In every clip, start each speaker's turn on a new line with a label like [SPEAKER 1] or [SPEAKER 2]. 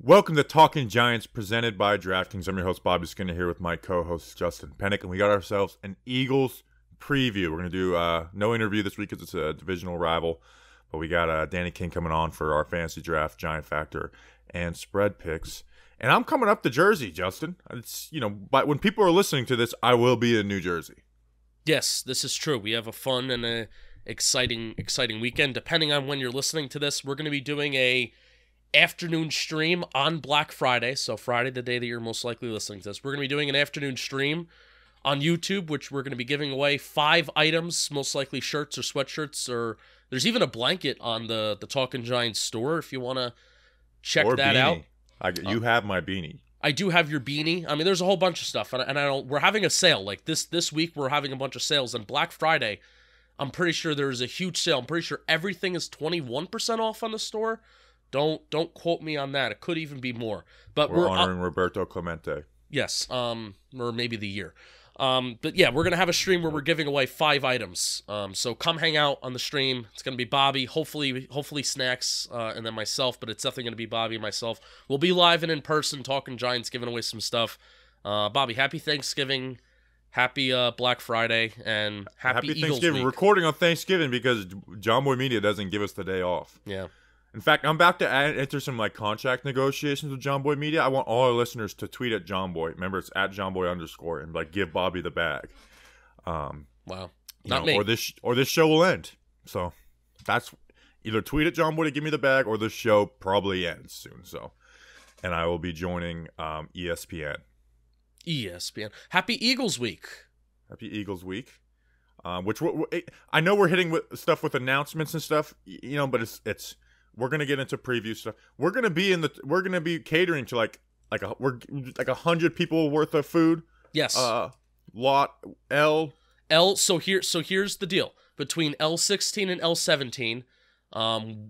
[SPEAKER 1] Welcome to Talking Giants, presented by DraftKings. I'm your host, Bobby Skinner, here with my co-host, Justin Pennick, and we got ourselves an Eagles preview. We're going to do no interview this week because it's a divisional rival, but we got Danny King coming on for our fantasy draft, Giant Factor, and spread picks. And I'm coming up to Jersey, Justin. It's, but when people are listening to this, I will be in New Jersey.
[SPEAKER 2] Yes, this is true. We have a fun and a exciting weekend. Depending on when you're listening to this, we're going to be doing a afternoon stream on Black Friday. So Friday, the day that you're most likely listening to this, we're going to be doing an afternoon stream on YouTube, which we're going to be giving away 5 items, most likely shirts or sweatshirts, or there's even a blanket on the Talking Giants store if you want to check
[SPEAKER 1] or
[SPEAKER 2] that
[SPEAKER 1] beanie.
[SPEAKER 2] out.
[SPEAKER 1] You have my beanie.
[SPEAKER 2] I do have your beanie. I mean, there's a whole bunch of stuff, and I don't. We're having a sale like this week. We're having a bunch of sales, and Black Friday, I'm pretty sure there's a huge sale. I'm pretty sure everything is 21% off on the store. Don't quote me on that. It could even be more. But
[SPEAKER 1] we're honoring Roberto Clemente.
[SPEAKER 2] Yes, or maybe the year. But yeah, we're gonna have a stream where we're giving away 5 items. So come hang out on the stream. It's gonna be Bobby, hopefully Snacks, and then myself. But it's definitely gonna be Bobby and myself. We'll be live and in person, talking Giants, giving away some stuff. Bobby, happy Thanksgiving, happy Black Friday, and happy Eagles
[SPEAKER 1] Thanksgiving.
[SPEAKER 2] Week.
[SPEAKER 1] Recording on Thanksgiving because John Boy Media doesn't give us the day off.
[SPEAKER 2] Yeah.
[SPEAKER 1] In fact, I'm about to enter some contract negotiations with John Boy Media. I want all our listeners to tweet at John Boy. Remember, it's at John Boy _ and give Bobby the bag.
[SPEAKER 2] Wow. Not me.
[SPEAKER 1] Or this show will end. So that's either tweet at John Boy to give me the bag, or this show probably ends soon. So, and I will be joining ESPN.
[SPEAKER 2] ESPN. Happy Eagles Week.
[SPEAKER 1] Happy Eagles Week. Which I know we're hitting with stuff with announcements and stuff. But it's. We're gonna get into preview stuff. We're gonna be catering to like 100 people worth of food.
[SPEAKER 2] Yes.
[SPEAKER 1] Lot L.
[SPEAKER 2] So here's the deal. Between L16 and L17,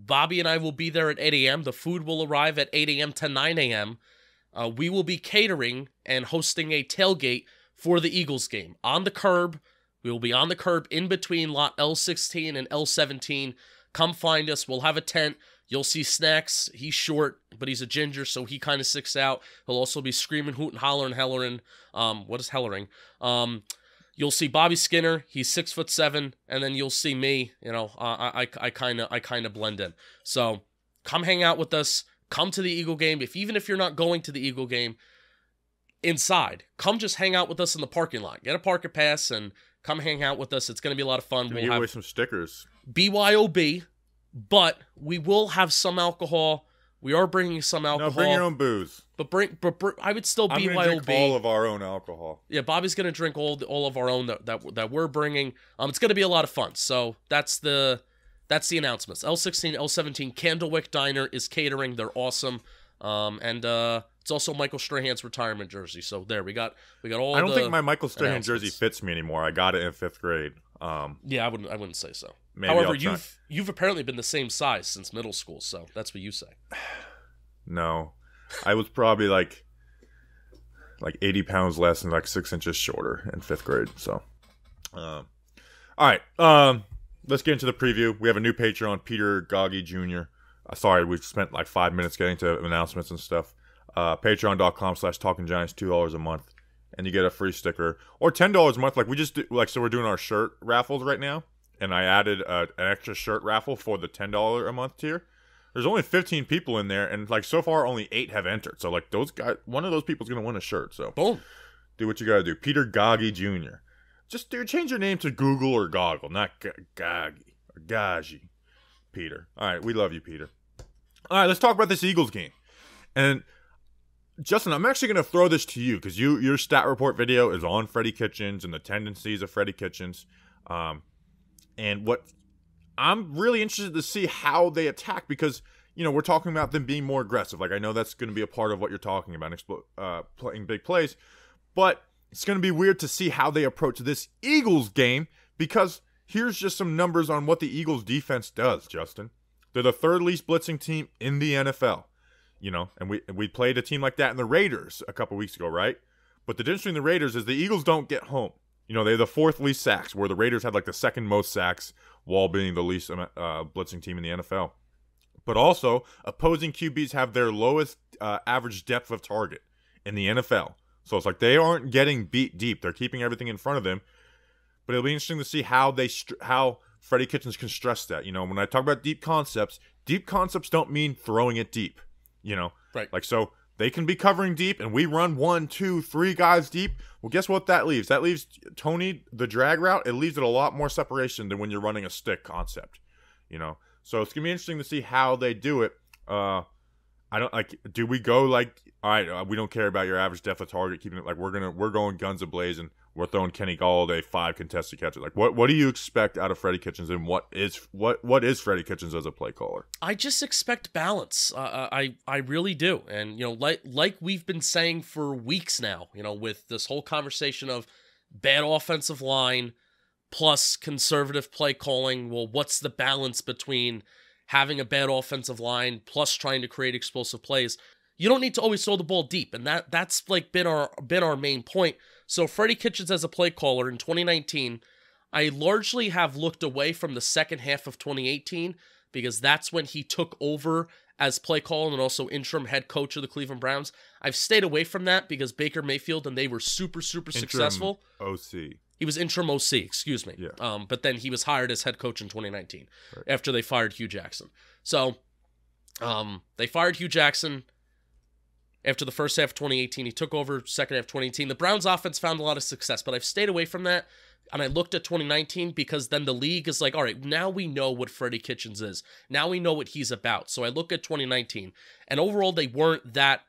[SPEAKER 2] Bobby and I will be there at 8 a.m. The food will arrive at 8 a.m. to 9 a.m. We will be catering and hosting a tailgate for the Eagles game on the curb. We will be on the curb in between lot L16 and L17. Come find us. We'll have a tent. You'll see Snacks. He's short, but he's a ginger, so he kind of sticks out. He'll also be screaming, hooting, hollering, hellering. What is hellering? You'll see Bobby Skinner. He's 6'7", and then you'll see me. I kind of blend in. So come hang out with us. Come to the Eagle game. Even if you're not going to the Eagle game, inside, come just hang out with us in the parking lot. Get a parking pass and come hang out with us. It's going to be a lot of fun.
[SPEAKER 1] We'll give away some stickers.
[SPEAKER 2] BYOB, but we will have some alcohol. We are bringing some alcohol.
[SPEAKER 1] No, bring your own booze.
[SPEAKER 2] But I would still
[SPEAKER 1] I'm
[SPEAKER 2] BYOB.
[SPEAKER 1] gonna drink all of our own alcohol.
[SPEAKER 2] Yeah, Bobby's gonna drink all of our own that we're bringing. It's gonna be a lot of fun. So that's the announcements. L16, L17, Candlewyck Diner is catering. They're awesome. And it's also Michael Strahan's retirement jersey. So there we got all. I
[SPEAKER 1] don't think my Michael Strahan jersey fits me anymore. I got it in 5th grade.
[SPEAKER 2] Yeah, I wouldn't say so.
[SPEAKER 1] However,
[SPEAKER 2] you've apparently been the same size since middle school, so that's what you say.
[SPEAKER 1] No, I was probably like 80 pounds less and 6 inches shorter in 5th grade. So, all right, let's get into the preview. We have a new Patreon, Peter Goggy Jr. Sorry, we spent 5 minutes getting to announcements and stuff. Patreon.com/TalkingGiants, $2 a month, and you get a free sticker, or $10 a month. We just do, so we're doing our shirt raffles right now, and I added an extra shirt raffle for the $10 a month tier. There's only 15 people in there, and so far only 8 have entered. So those guys, one of those people's gonna win a shirt. So
[SPEAKER 2] boom,
[SPEAKER 1] do what you gotta do. Peter Goggy Jr. Just change your name to Google or Goggle, not Goggy or Gaji. Peter. All right, we love you, Peter. All right, let's talk about this Eagles game. And Justin, I'm actually going to throw this to you because your stat report video is on Freddie Kitchens and the tendencies of Freddie Kitchens. And what I'm really interested to see how they attack because, we're talking about them being more aggressive. I know that's going to be a part of what you're talking about, playing big plays. But it's going to be weird to see how they approach this Eagles game because here's just some numbers on what the Eagles defense does, Justin. They're the 3rd least blitzing team in the NFL. And we played a team like that in the Raiders a couple weeks ago, right? But the difference between the Raiders is the Eagles don't get home. They're the 4th least sacks, where the Raiders had the 2nd most sacks, while being the least blitzing team in the NFL. But also, opposing QBs have their lowest average depth of target in the NFL. So it's like they aren't getting beat deep. They're keeping everything in front of them. But it'll be interesting to see how how Freddie Kitchens can stress that. You know, when I talk about deep concepts don't mean throwing it deep. You know,
[SPEAKER 2] right?
[SPEAKER 1] Like, so they can be covering deep, and we run 1, 2, 3 guys deep. Well, guess what that leaves? That leaves Tony the drag route. It leaves it a lot more separation than when you're running a stick concept. You know, so it's gonna be interesting to see how they do it. I don't like. Do we go like, all right? We don't care about your average depth of target. Keeping it like we're going guns a-blazing. We're throwing Kenny Galladay 5 contested catches. Like, what do you expect out of Freddie Kitchens, and what is Freddie Kitchens as a play caller?
[SPEAKER 2] I just expect balance. I really do, and you know, like we've been saying for weeks now. You know, with this whole conversation of bad offensive line plus conservative play calling. Well, what's the balance between having a bad offensive line plus trying to create explosive plays? You don't need to always throw the ball deep, and that's like been our main point. So Freddie Kitchens as a play caller in 2019, I largely have looked away from the second half of 2018 because that's when he took over as play caller and also interim head coach of the Cleveland Browns. I've stayed away from that because Baker Mayfield and they were super successful.
[SPEAKER 1] OC.
[SPEAKER 2] He was interim OC, excuse me.
[SPEAKER 1] Yeah.
[SPEAKER 2] But then he was hired as head coach in 2019
[SPEAKER 1] right.
[SPEAKER 2] after they fired Hugh Jackson. So they fired Hugh Jackson after the first half of 2018. He took over second half of 2018. The Browns offense found a lot of success, but I've stayed away from that. And I looked at 2019 because then the league is like, all right, now we know what Freddie Kitchens is. Now we know what he's about. So I look at 2019, and overall they weren't that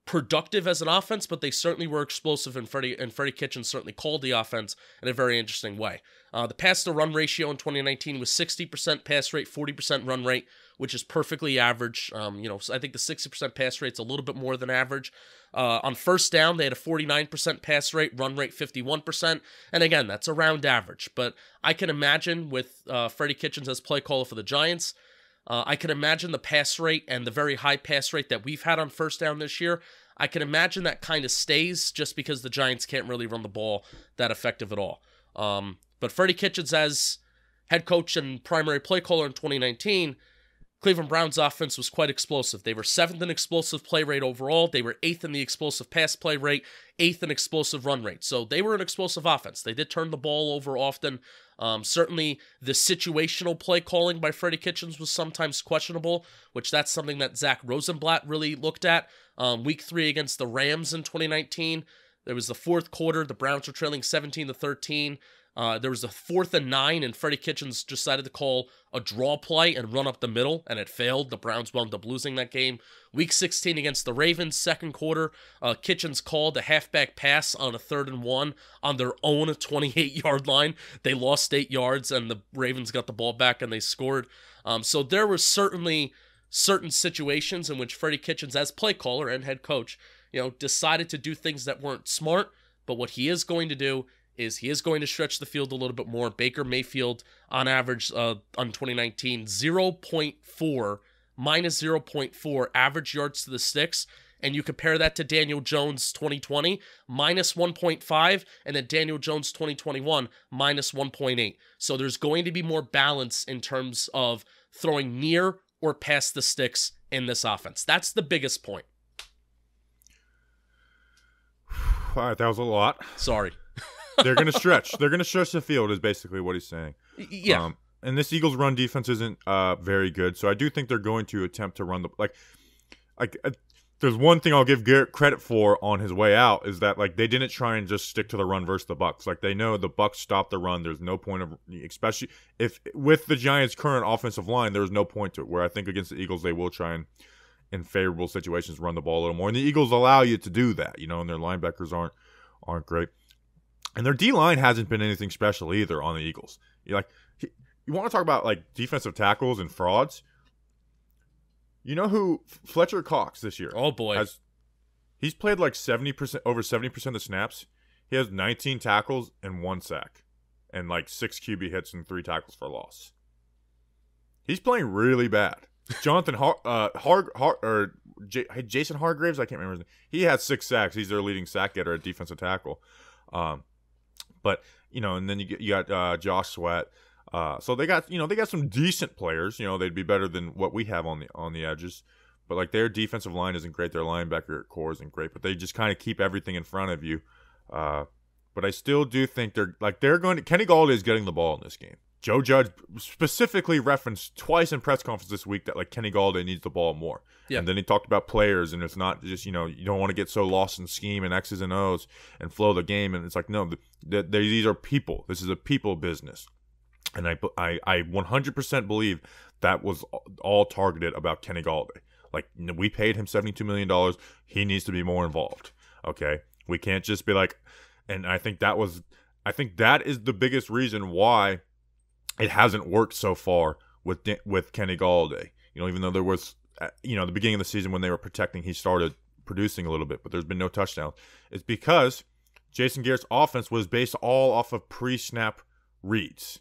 [SPEAKER 2] productive as an offense, but they certainly were explosive, and Freddie Kitchens certainly called the offense in a very interesting way. The pass-to-run ratio in 2019 was 60% pass rate, 40% run rate, which is perfectly average. I think the 60% pass rate's a little bit more than average. On first down, they had a 49% pass rate, run rate 51%, and again, that's around average. But I can imagine with Freddie Kitchens as play caller for the Giants, I can imagine the pass rate and the very high pass rate that we've had on first down this year. I can imagine that kind of stays just because the Giants can't really run the ball that effective at all. But Freddie Kitchens as head coach and primary play caller in 2019, Cleveland Browns offense was quite explosive. They were 7th in explosive play rate overall. They were 8th in the explosive pass play rate, 8th in explosive run rate. So they were an explosive offense. They did turn the ball over often. Certainly the situational play calling by Freddie Kitchens was sometimes questionable, which that's something that Zach Rosenblatt really looked at. Week 3 against the Rams in 2019, there was the fourth quarter. The Browns were trailing 17-13. There was a 4th and 9, and Freddie Kitchens decided to call a draw play and run up the middle, and it failed. The Browns wound up losing that game. Week 16 against the Ravens, second quarter, Kitchens called a halfback pass on a 3rd and 1 on their own 28-yard line. They lost 8 yards, and the Ravens got the ball back, and they scored. So there were certainly certain situations in which Freddie Kitchens, as play caller and head coach, decided to do things that weren't smart, but what he is going to do is he is going to stretch the field a little bit more. Baker Mayfield, on average, on 2019, minus 0.4 average yards to the sticks. And you compare that to Daniel Jones 2020, minus 1.5, and then Daniel Jones 2021, minus 1.8. So there's going to be more balance in terms of throwing near or past the sticks in this offense. That's the biggest point.
[SPEAKER 1] All right, that was a lot.
[SPEAKER 2] Sorry.
[SPEAKER 1] They're going to stretch. They're going to stretch the field is basically what he's saying.
[SPEAKER 2] Yeah.
[SPEAKER 1] And this Eagles run defense isn't very good, so I do think they're going to attempt to run there's one thing I'll give Garrett credit for on his way out is that they didn't try and just stick to the run versus the Bucs. They know the Bucs stopped the run. There's no point of, especially if with the Giants' current offensive line, there's no point to it. Where I think against the Eagles they will try and in favorable situations run the ball a little more, and the Eagles allow you to do that. And their linebackers aren't great. And their D-line hasn't been anything special either on the Eagles. You want to talk about defensive tackles and frauds? You know who Fletcher Cox this year?
[SPEAKER 2] Oh boy,
[SPEAKER 1] he's played over 70% of the snaps. He has 19 tackles and 1 sack, and 6 QB hits and 3 tackles for loss. He's playing really bad. Jonathan Jason Hargraves, I can't remember his name. He has 6 sacks. He's their leading sack getter at defensive tackle. But and then you got Josh Sweat. So they got some decent players. They'd be better than what we have on the edges. but like their defensive line isn't great. Their linebacker core isn't great, but they just kind of keep everything in front of you. But I still do think they're going to. Kenny Galladay is getting the ball in this game. Joe Judge specifically referenced twice in press conference this week that like Kenny Galladay needs the ball more. Yeah. And then he talked about players, and it's not just, you don't want to get so lost in scheme and X's and O's and flow the game. And it's like, no, these are people. This is a people business. And I 100% believe that was all targeted about Kenny Galladay. Like, we paid him $72 million. He needs to be more involved. Okay? We can't just be like, and I think that is the biggest reason why it hasn't worked so far with Kenny Galladay. Even though there was, the beginning of the season when they were protecting, he started producing a little bit, but there's been no touchdowns. It's because Jason Garrett's offense was based all off of pre-snap reads.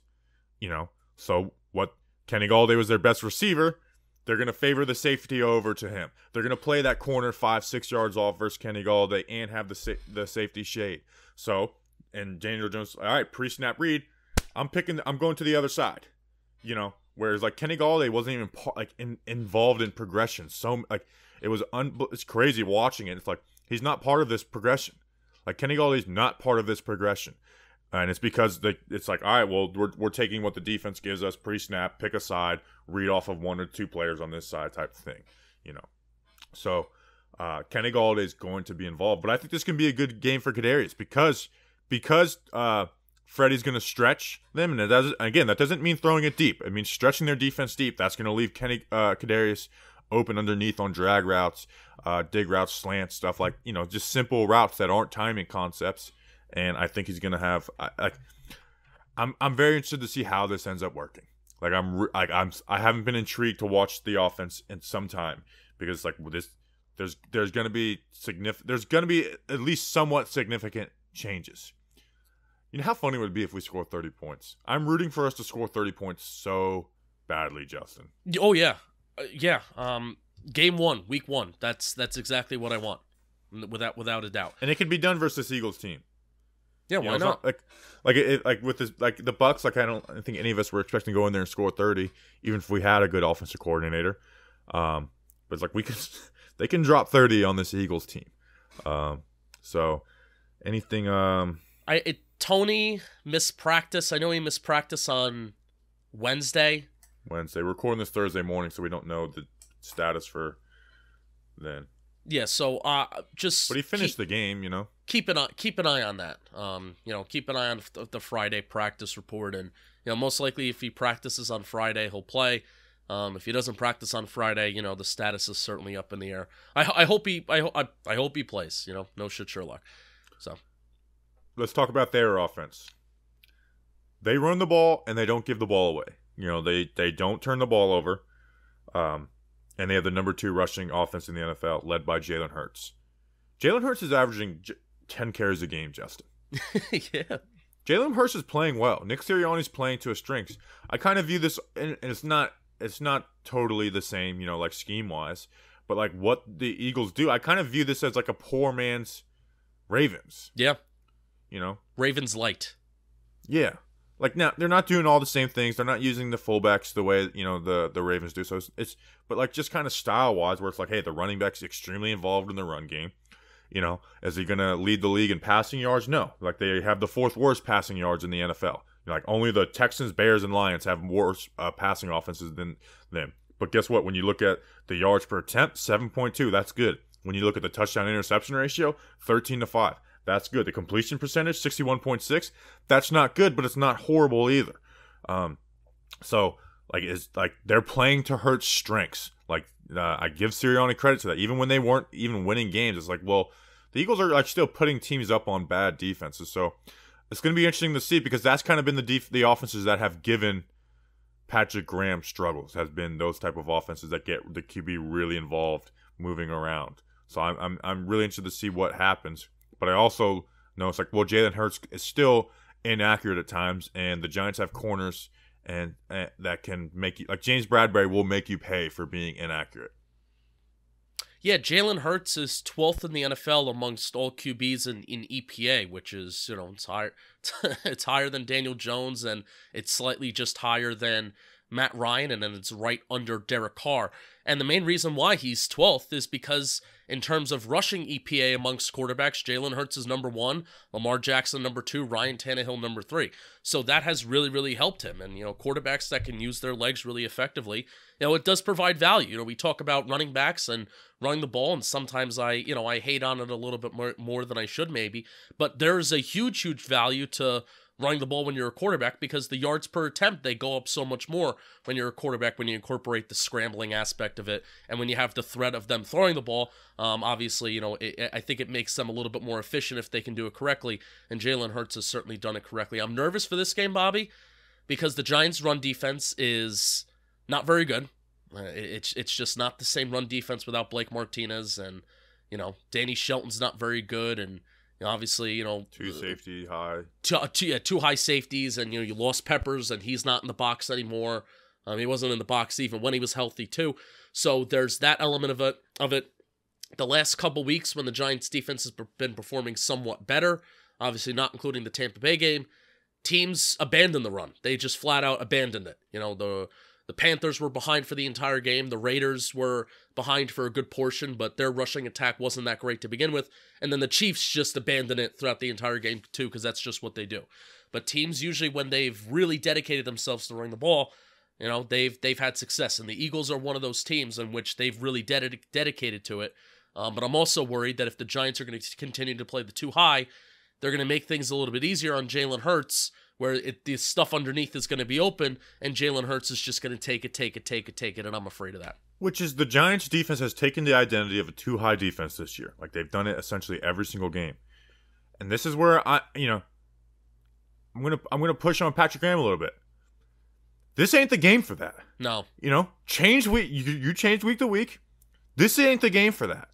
[SPEAKER 1] So what Kenny Galladay was their best receiver, they're going to favor the safety over to him. They're going to play that corner 5-6 yards off versus Kenny Galladay and have the safety shade. So, and Daniel Jones, all right, pre-snap read, I'm going to the other side, whereas like Kenny Galladay wasn't even involved in progression. So like it's crazy watching it. It's like he's not part of this progression. Like Kenny Galladay's not part of this progression, and it's because it's like, all right, well we're taking what the defense gives us pre-snap, pick a side, read off of one or two players on this side type of thing, So Kenny Galladay is going to be involved, but I think this can be a good game for Kadarius because Freddie's going to stretch them, and that doesn't mean throwing it deep. It means stretching their defense deep. That's going to leave Kadarius open underneath on drag routes, dig routes, slants, stuff like, just simple routes that aren't timing concepts. And I think he's going to have. I'm very interested to see how this ends up working. Like I haven't been intrigued to watch the offense in some time because like this, there's going to be at least somewhat significant changes. How funny would it be if we score 30 points? I'm rooting for us to score 30 points so badly, Justin.
[SPEAKER 2] Oh, yeah. Yeah. Game 1, week 1. That's exactly what I want, without a doubt.
[SPEAKER 1] And it can be done versus this Eagles team.
[SPEAKER 2] Yeah, why not?
[SPEAKER 1] With this, like the Bucs, I don't think any of us were expecting to go in there and score 30, even if we had a good offensive coordinator. But it's like they can drop 30 on this Eagles team. So anything
[SPEAKER 2] Tony missed practice. I know he missed practice on Wednesday.
[SPEAKER 1] We're recording this Thursday morning, so we don't know the status for then.
[SPEAKER 2] Yeah, so
[SPEAKER 1] But he finished the game,
[SPEAKER 2] Keep an eye on that. Keep an eye on the Friday practice report, and most likely if he practices on Friday, he'll play. If he doesn't practice on Friday, the status is certainly up in the air. I hope he plays. No shit Sherlock. So.
[SPEAKER 1] Let's talk about their offense. They run the ball and they don't give the ball away. They don't turn the ball over. And they have the number 2 rushing offense in the NFL, led by Jalen Hurts. Jalen Hurts is averaging 10 carries a game, Justin.
[SPEAKER 2] Yeah.
[SPEAKER 1] Jalen Hurts is playing well. Nick Sirianni's playing to his strengths. I kind of view this, and it's not totally the same, like scheme-wise, but like what the Eagles do, I kind of view this as like a poor man's Ravens.
[SPEAKER 2] Yeah.
[SPEAKER 1] Ravens
[SPEAKER 2] light.
[SPEAKER 1] Yeah. Like now they're not doing all the same things. They're not using the fullbacks the way the Ravens do. So it's but like just kind of style wise, where it's like, hey, the running back's extremely involved in the run game. Is he gonna lead the league in passing yards? No. Like they have the 4th worst passing yards in the NFL. Like only the Texans, Bears, and Lions have worse passing offenses than them. But guess what? When you look at the yards per attempt, 7.2, that's good. When you look at the touchdown interception ratio, 13-5. That's good. The completion percentage, 61.6. That's not good, but it's not horrible either. So it's like they're playing to Hurts' strengths. Like I give Sirianni credit to that. Even when they weren't even winning games, it's like, well, the Eagles are like still putting teams up on bad defenses. So it's going to be interesting to see because that's kind of been the offenses that have given Patrick Graham struggles. Has been those type of offenses that get the QB really involved, moving around. So I'm really interested to see what happens. But I also know it's like, well, Jalen Hurts is still inaccurate at times, and the Giants have corners and that can make you, like James Bradbury will make you pay for being inaccurate.
[SPEAKER 2] Yeah, Jalen Hurts is 12th in the NFL amongst all QBs in EPA, which is, it's higher. It's higher than Daniel Jones, and it's slightly just higher than Matt Ryan, and then it's right under Derek Carr. And the main reason why he's 12th is because in terms of rushing EPA amongst quarterbacks, Jalen Hurts is number 1, Lamar Jackson number 2, Ryan Tannehill number 3. So that has really, really helped him. And, quarterbacks that can use their legs really effectively, it does provide value. We talk about running backs and running the ball, and sometimes I hate on it a little bit more than I should maybe. But there's a huge, huge value to running the ball when you're a quarterback, because the yards per attempt, they go up so much more when you're a quarterback, when you incorporate the scrambling aspect of it, and when you have the threat of them throwing the ball. Obviously, I think it makes them a little bit more efficient if they can do it correctly, and Jalen Hurts has certainly done it correctly. I'm nervous for this game, Bobby, because the Giants' run defense is not very good. It's just not the same run defense without Blake Martinez, and Danny Shelton's not very good, and obviously,
[SPEAKER 1] two safety high.
[SPEAKER 2] Two high safeties, and you lost Peppers, and he's not in the box anymore. He wasn't in the box even when he was healthy too. So there's that element of it. The last couple weeks when the Giants' defense has been performing somewhat better, obviously not including the Tampa Bay game, teams abandoned the run. They just flat out abandoned it. The Panthers were behind for the entire game. The Raiders were behind for a good portion, but their rushing attack wasn't that great to begin with. And then the Chiefs just abandoned it throughout the entire game too, because that's just what they do. But teams usually, when they've really dedicated themselves to running the ball, they've had success. And the Eagles are one of those teams in which they've really dedicated to it. But I'm also worried that if the Giants are going to continue to play the too high, they're going to make things a little bit easier on Jalen Hurts, where the stuff underneath is going to be open, and Jalen Hurts is just going to take it, and I'm afraid of that.
[SPEAKER 1] Which is, the Giants' defense has taken the identity of a too-high defense this year. Like, they've done it essentially every single game. And this is where I'm gonna push on Patrick Graham a little bit. This ain't the game for that.
[SPEAKER 2] No.
[SPEAKER 1] Change week. You change week to week. This ain't the game for that.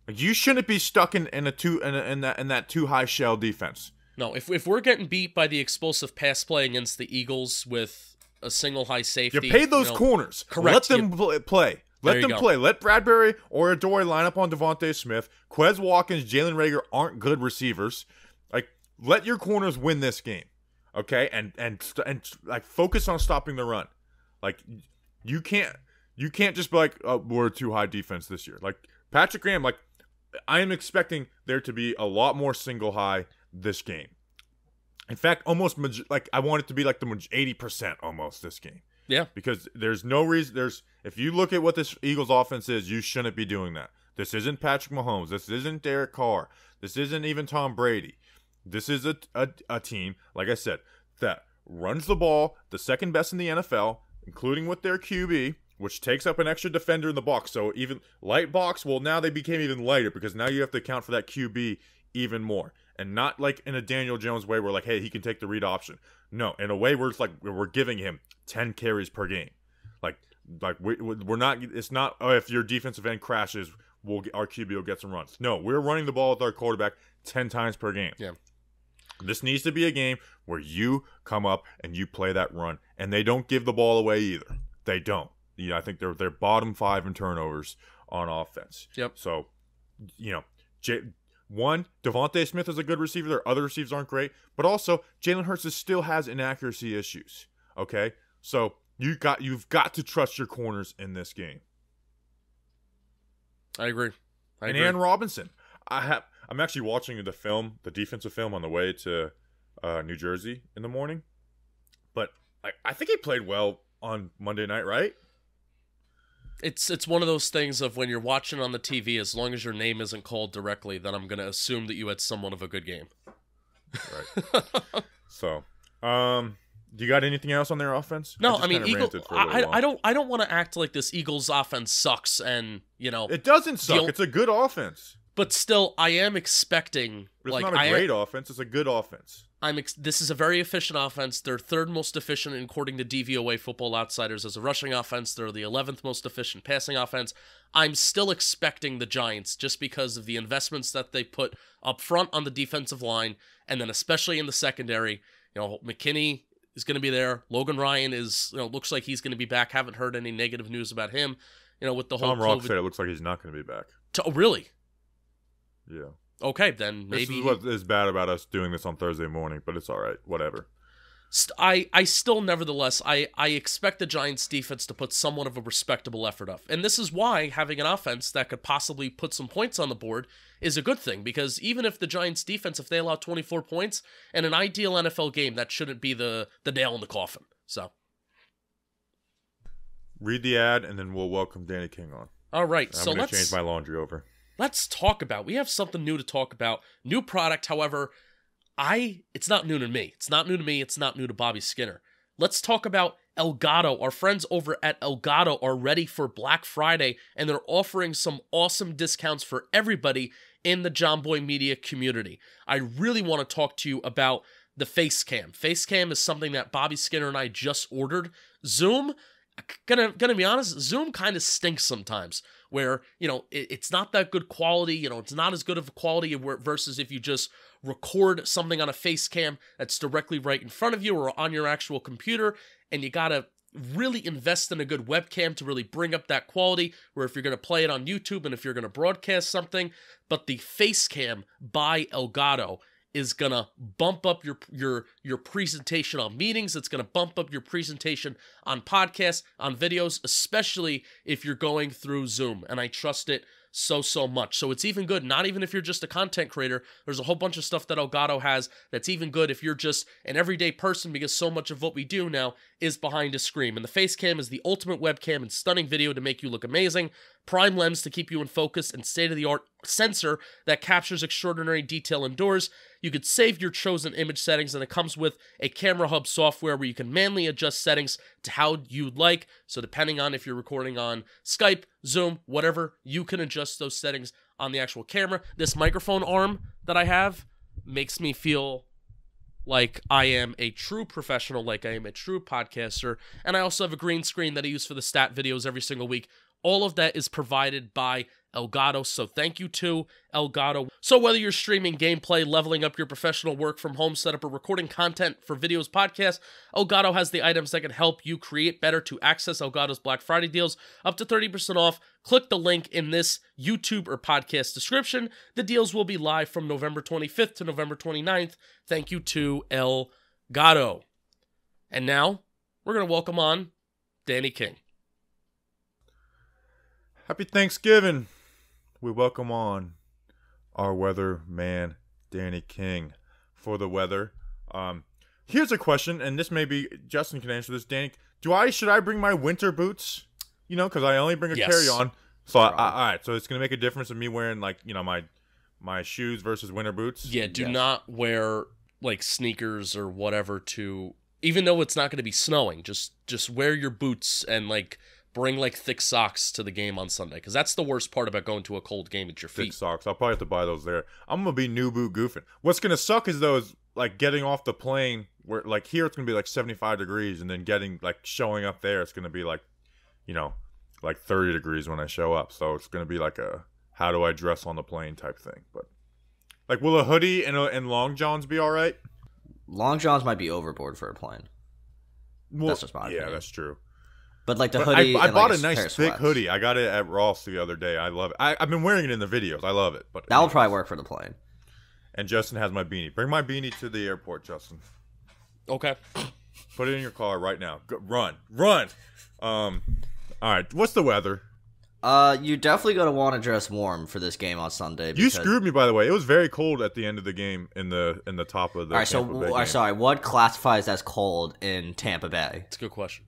[SPEAKER 1] Like, you shouldn't be stuck in that too-high shell defense.
[SPEAKER 2] No, if we're getting beat by the explosive pass play against the Eagles with a single high safety,
[SPEAKER 1] you pay those corners.
[SPEAKER 2] Correct.
[SPEAKER 1] Let them play. Let them play. Let Bradbury or Adoree line up on Devontae Smith. Quez Watkins, Jalen Reagor aren't good receivers. Like, let your corners win this game, okay? And like, focus on stopping the run. Like, you can't just be like, oh, we're a too high defense this year. Like, Patrick Graham, like, I am expecting there to be a lot more single high this game. In fact, almost I want it to be like the 80% almost this game.
[SPEAKER 2] Yeah.
[SPEAKER 1] Because there's no reason. If you look at what this Eagles offense is, you shouldn't be doing that. This isn't Patrick Mahomes. This isn't Derek Carr. This isn't even Tom Brady. This is a team, like I said, that runs the ball, the second best in the NFL, including with their QB, which takes up an extra defender in the box. So even light box, well, now they became even lighter because now you have to account for that QB even more. And not like in a Daniel Jones way where, like, hey, he can take the read option. No, in a way where it's like we're giving him 10 carries per game. Like we're not. It's not, oh, if your defensive end crashes, our QB will get some runs. No, we're running the ball with our quarterback 10 times per game.
[SPEAKER 2] Yeah.
[SPEAKER 1] This needs to be a game where you come up and you play that run, and they don't give the ball away either. They don't. I think they're bottom 5 in turnovers on offense.
[SPEAKER 2] Yep.
[SPEAKER 1] So, Devontae Smith is a good receiver. Their other receivers aren't great. But also, Jalen Hurts still has inaccuracy issues. Okay? So, you've got to trust your corners in this game.
[SPEAKER 2] I agree.
[SPEAKER 1] Aaron Robinson. I'm actually watching the defensive film on the way to New Jersey in the morning. But I think he played well on Monday night, right?
[SPEAKER 2] It's one of those things of when you're watching on the TV, as long as your name isn't called directly, then I'm going to assume that you had somewhat of a good game.
[SPEAKER 1] Right. So, do you got anything else on their offense?
[SPEAKER 2] No, I mean, I don't want to act like this Eagles offense sucks and,
[SPEAKER 1] It doesn't suck. It's a good offense.
[SPEAKER 2] But still, I am expecting...
[SPEAKER 1] It's not a great offense. It's a good offense.
[SPEAKER 2] This is a very efficient offense. They're third most efficient according to DVOA Football Outsiders as a rushing offense. They're the 11th most efficient passing offense. I'm still expecting the Giants, just because of the investments that they put up front on the defensive line, and then especially in the secondary. McKinney is going to be there. Logan Ryan is, looks like he's going to be back. Haven't heard any negative news about him. With the whole
[SPEAKER 1] Tom Rock said it looks like he's not going to be back.
[SPEAKER 2] Oh, really?
[SPEAKER 1] Yeah.
[SPEAKER 2] Okay, then maybe...
[SPEAKER 1] This is what is bad about us doing this on Thursday morning, but it's all right. Whatever.
[SPEAKER 2] I still, nevertheless, I expect the Giants defense to put somewhat of a respectable effort up. And this is why having an offense that could possibly put some points on the board is a good thing, because even if the Giants defense, if they allow 24 points in an ideal NFL game, that shouldn't be the nail in the coffin. So
[SPEAKER 1] read the ad and then we'll welcome Danny King on.
[SPEAKER 2] All right,
[SPEAKER 1] I'm going to change my laundry over.
[SPEAKER 2] Let's talk about. We have something new to talk about. New product, however, it's not new to me. It's not new to me. It's not new to Bobby Skinner. Let's talk about Elgato. Our friends over at Elgato are ready for Black Friday, and they're offering some awesome discounts for everybody in the John Boy Media community. I really want to talk to you about the Facecam. Facecam is something that Bobby Skinner and I just ordered. Zoom, gonna be honest, Zoom kind of stinks sometimes, where, it's not that good quality, it's not as good of a quality versus if you just record something on a Facecam that's directly right in front of you or on your actual computer, and you gotta really invest in a good webcam to really bring up that quality, where if you're going to play it on YouTube and if you're going to broadcast something. But the Facecam by Elgato is going to bump up your presentation on meetings. It's going to bump up your presentation on podcasts, on videos, especially if you're going through Zoom. And I trust it so much. So it's even good, not even if you're just a content creator. There's a whole bunch of stuff that Elgato has that's even good if you're just an everyday person, because so much of what we do now is behind a screen. And the Facecam is the ultimate webcam and stunning video to make you look amazing. Prime lens to keep you in focus, and state-of-the-art sensor that captures extraordinary detail indoors. You could save your chosen image settings, and it comes with a Camera Hub software where you can manually adjust settings to how you'd like. So depending on if you're recording on Skype, Zoom, whatever, you can adjust those settings on the actual camera. This microphone arm that I have makes me feel like I am a true professional, like I am a true podcaster. And I also have a green screen that I use for the stat videos every single week. All of that is provided by Elgato, so thank you to Elgato. So whether you're streaming gameplay, leveling up your professional work from home setup, or recording content for videos, podcasts, Elgato has the items that can help you create better. To access Elgato's Black Friday deals, up to 30% off, click the link in this YouTube or podcast description. The deals will be live from November 25th to November 29th. Thank you to Elgato. And now, we're going to welcome on Danny King.
[SPEAKER 1] Happy Thanksgiving. We welcome on our weather man, Danny King, for the weather. Here's a question, and this may be, Justin can answer this. Danny, should I bring my winter boots? Because I only bring a carry-on. So, all right, so it's going to make a difference of me wearing, my shoes versus winter boots?
[SPEAKER 2] Yeah, do not wear, sneakers or whatever even though it's not going to be snowing, just wear your boots and, bring thick socks to the game on Sunday, because that's the worst part about going to a cold game at your feet.
[SPEAKER 1] Thick socks. I'll probably have to buy those there. I'm gonna be new boot goofing. What's gonna suck is getting off the plane where here it's gonna be 75 degrees, and then showing up there it's gonna be 30 degrees when I show up. So it's gonna be a how do I dress on the plane type thing. But will a hoodie and long johns be all right?
[SPEAKER 3] Long johns might be overboard for a plane.
[SPEAKER 1] Well,
[SPEAKER 3] that's just my opinion.
[SPEAKER 1] Yeah, that's true.
[SPEAKER 3] But the hoodie,
[SPEAKER 1] I bought a nice thick hoodie. I got it at Ross the other day. I love it. I've been wearing it in the videos. I love it. But
[SPEAKER 3] that will probably work for the plane.
[SPEAKER 1] And Justin has my beanie. Bring my beanie to the airport, Justin.
[SPEAKER 2] Okay.
[SPEAKER 1] Put it in your car right now. Run. All right. What's the weather?
[SPEAKER 3] You're definitely gonna want to dress warm for this game on Sunday.
[SPEAKER 1] You screwed me, by the way. It was very cold at the end of the game in the top of the.
[SPEAKER 3] All right. Sorry. What classifies as cold in Tampa Bay?
[SPEAKER 2] It's a good question.